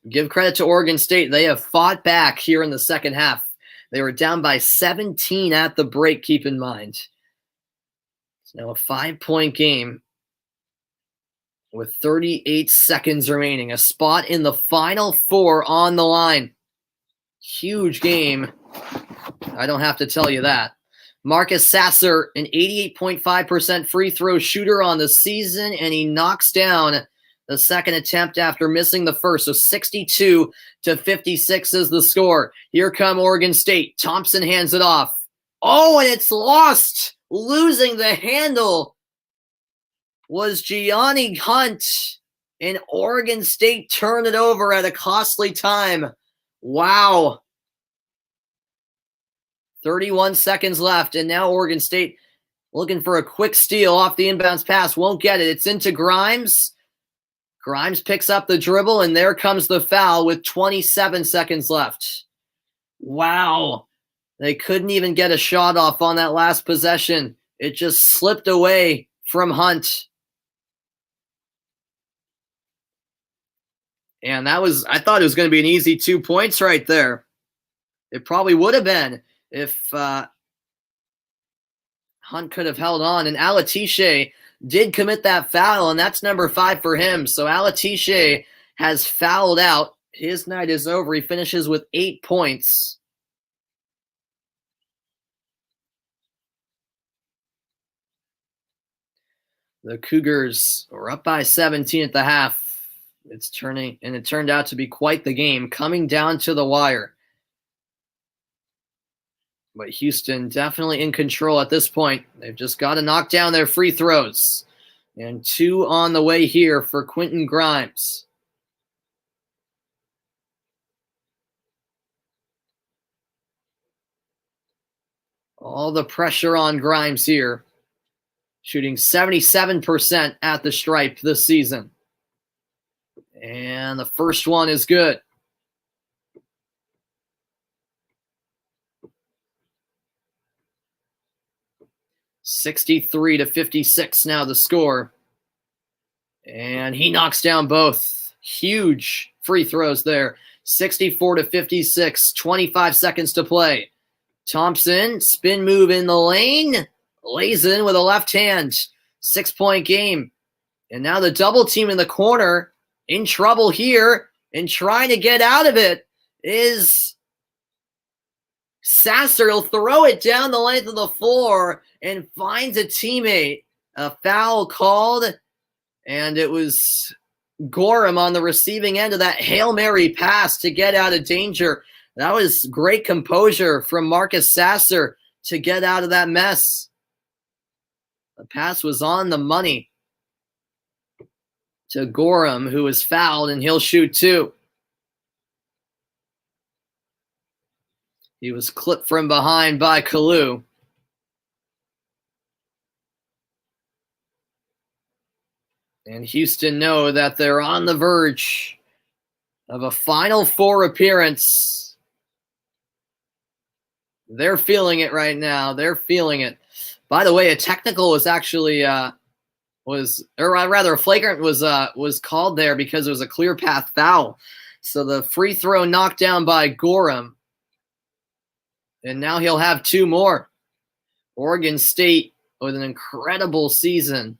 give credit to Oregon State. They have fought back here in the second half. They were down by 17 at the break, keep in mind. It's now a 5-point game. With 38 seconds remaining, a spot in the Final Four on the line. Huge game. I don't have to tell you that. Marcus Sasser, an 88.5% free throw shooter on the season, and he knocks down the second attempt after missing the first. So 62-56 is the score. Here come Oregon State. Thompson hands it off. Oh, and it's lost. Losing the handle was Gianni Hunt, and Oregon State turned it over at a costly time. Wow. 31 seconds left, and now Oregon State looking for a quick steal off the inbounds pass. Won't get it. It's into Grimes. Grimes picks up the dribble, and there comes the foul with 27 seconds left. Wow. They couldn't even get a shot off on that last possession. It just slipped away from Hunt. And I thought it was going to be an easy 2 points right there. It probably would have been if Hunt could have held on. And Alatishe did commit that foul, and that's number 5 for him. So Alatishe has fouled out. His night is over. He finishes with 8 points. The Cougars are up by 17 at the half. It turned out to be quite the game, coming down to the wire. But Houston definitely in control at this point. They've just got to knock down their free throws. And 2 on the way here for Quentin Grimes. All the pressure on Grimes here. Shooting 77% at the stripe this season. And the first one is good. (63-56) now the score. And he knocks down both. Huge free throws there. 64-56, 25 seconds to play. Thompson, spin move in the lane, lays in with a left hand. 6-point game. And now the double team in the corner, in trouble here, and trying to get out of it is Sasser. He'll throw it down the length of the floor and finds a teammate. A foul called, and it was Gorham on the receiving end of that Hail Mary pass to get out of danger. That was great composure from Marcus Sasser to get out of that mess. The pass was on the money to Gorham, who was fouled, and he'll shoot two. He was clipped from behind by Kalu. And Houston know that they're on the verge of a Final Four appearance. They're feeling it right now. They're feeling it. By the way, a technical was actually a flagrant was called there because it was a clear path foul. So the free throw knocked down by Gorham. And now he'll have two more. Oregon State with an incredible season.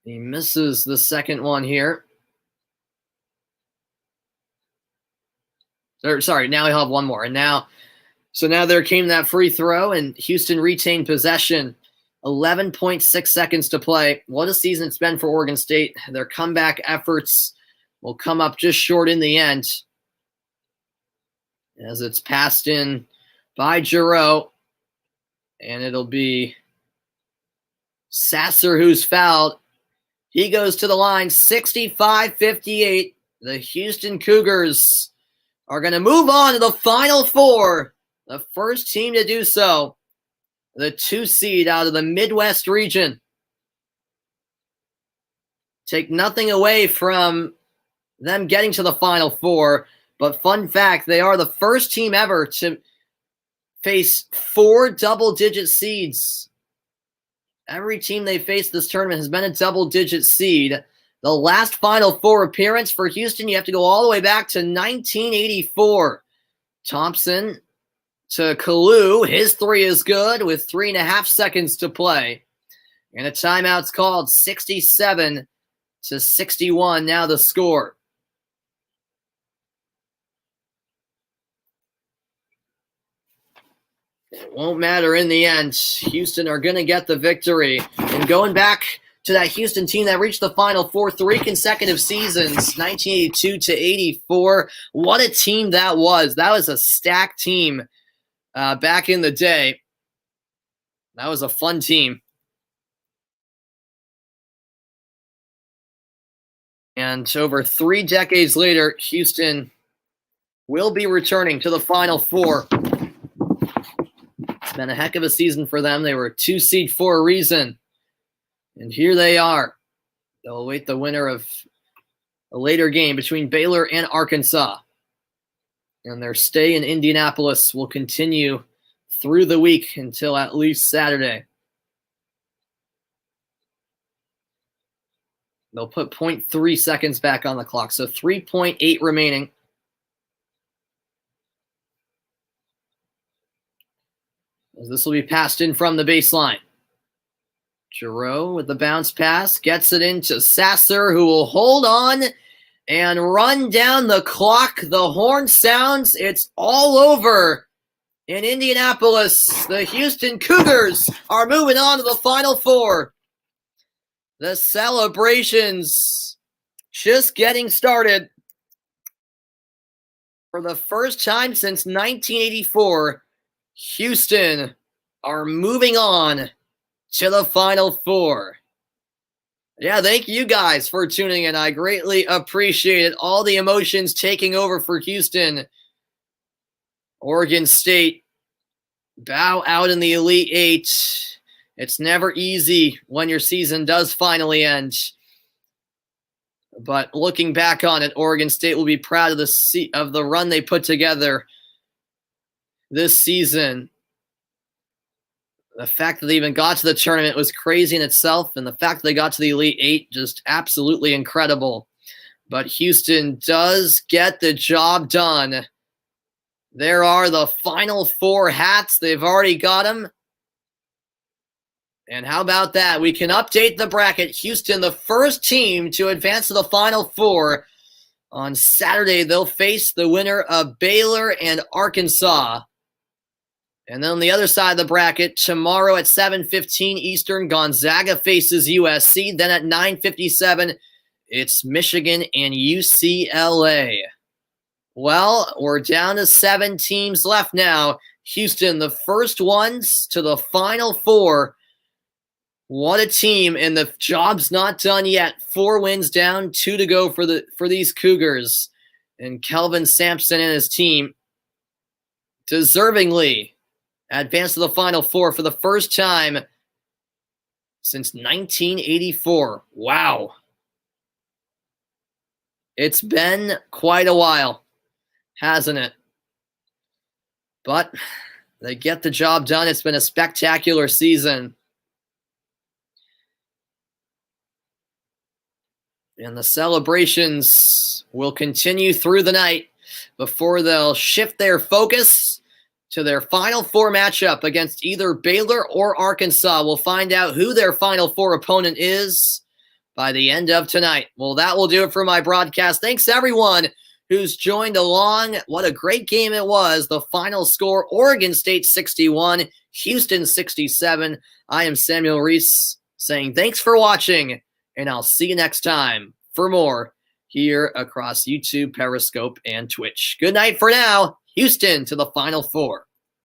He misses the second one here. Now he'll have one more. And now there came that free throw, and Houston retained possession. 11.6 seconds to play. What a season it's been for Oregon State. Their comeback efforts will come up just short in the end, as it's passed in by Giroux, and it'll be Sasser who's fouled. He goes to the line, 65-58. The Houston Cougars are going to move on to the Final Four. The first team to do so. The 2 seed out of the Midwest region. Take nothing away from them getting to the Final Four, but fun fact, they are the first team ever to face 4 double-digit seeds. Every team they faced this tournament has been a double-digit seed. The last Final Four appearance for Houston, you have to go all the way back to 1984. Thompson to Kalu. His three is good with 3.5 seconds to play. And a timeout's called. 67-61 now the score. It won't matter in the end. Houston are going to get the victory. And going back to that Houston team that reached the Final Four 3 consecutive seasons, 1982 to 84. What a team that was. That was a stacked team back in the day. That was a fun team. And over 3 decades later, Houston will be returning to the Final Four. It's been a heck of a season for them. They were a 2 seed for a reason. And here they are. They'll await the winner of a later game between Baylor and Arkansas. And their stay in Indianapolis will continue through the week until at least Saturday. They'll put 0.3 seconds back on the clock, so 3.8 remaining. As this will be passed in from the baseline. Giroux with the bounce pass, gets it into Sasser, who will hold on and run down the clock. The horn sounds. It's all over in Indianapolis. The Houston Cougars are moving on to the Final Four. The celebrations just getting started. For the first time since 1984, Houston are moving on to the Final Four. Yeah, thank you guys for tuning in. I greatly appreciate it. All the emotions taking over for Houston. Oregon State bow out in the Elite Eight. It's never easy when your season does finally end. But looking back on it, Oregon State will be proud of the run they put together this season. The fact that they even got to the tournament was crazy in itself, and the fact that they got to the Elite Eight, just absolutely incredible. But Houston does get the job done. There are the Final Four hats. They've already got them. And how about that? We can update the bracket. Houston, the first team to advance to the Final Four. On Saturday, they'll face the winner of Baylor and Arkansas. And then on the other side of the bracket, tomorrow at 7:15 Eastern, Gonzaga faces USC. Then at 9:57, it's Michigan and UCLA. Well, we're down to 7 teams left now. Houston, the first ones to the Final Four. What a team, and the job's not done yet. 4 wins down, 2 to go for these Cougars. And Kelvin Sampson and his team deservingly advance to the Final Four for the first time since 1984. Wow. It's been quite a while, hasn't it? But they get the job done. It's been a spectacular season. And the celebrations will continue through the night before they'll shift their focus to their Final Four matchup against either Baylor or Arkansas. We'll find out who their Final Four opponent is by the end of tonight. Well, that will do it for my broadcast. Thanks, everyone who's joined along. What a great game it was. The final score, Oregon State 61, Houston 67. I am Samuel Reese saying thanks for watching, and I'll see you next time for more here across YouTube, Periscope, and Twitch. Good night for now. Houston to the Final Four.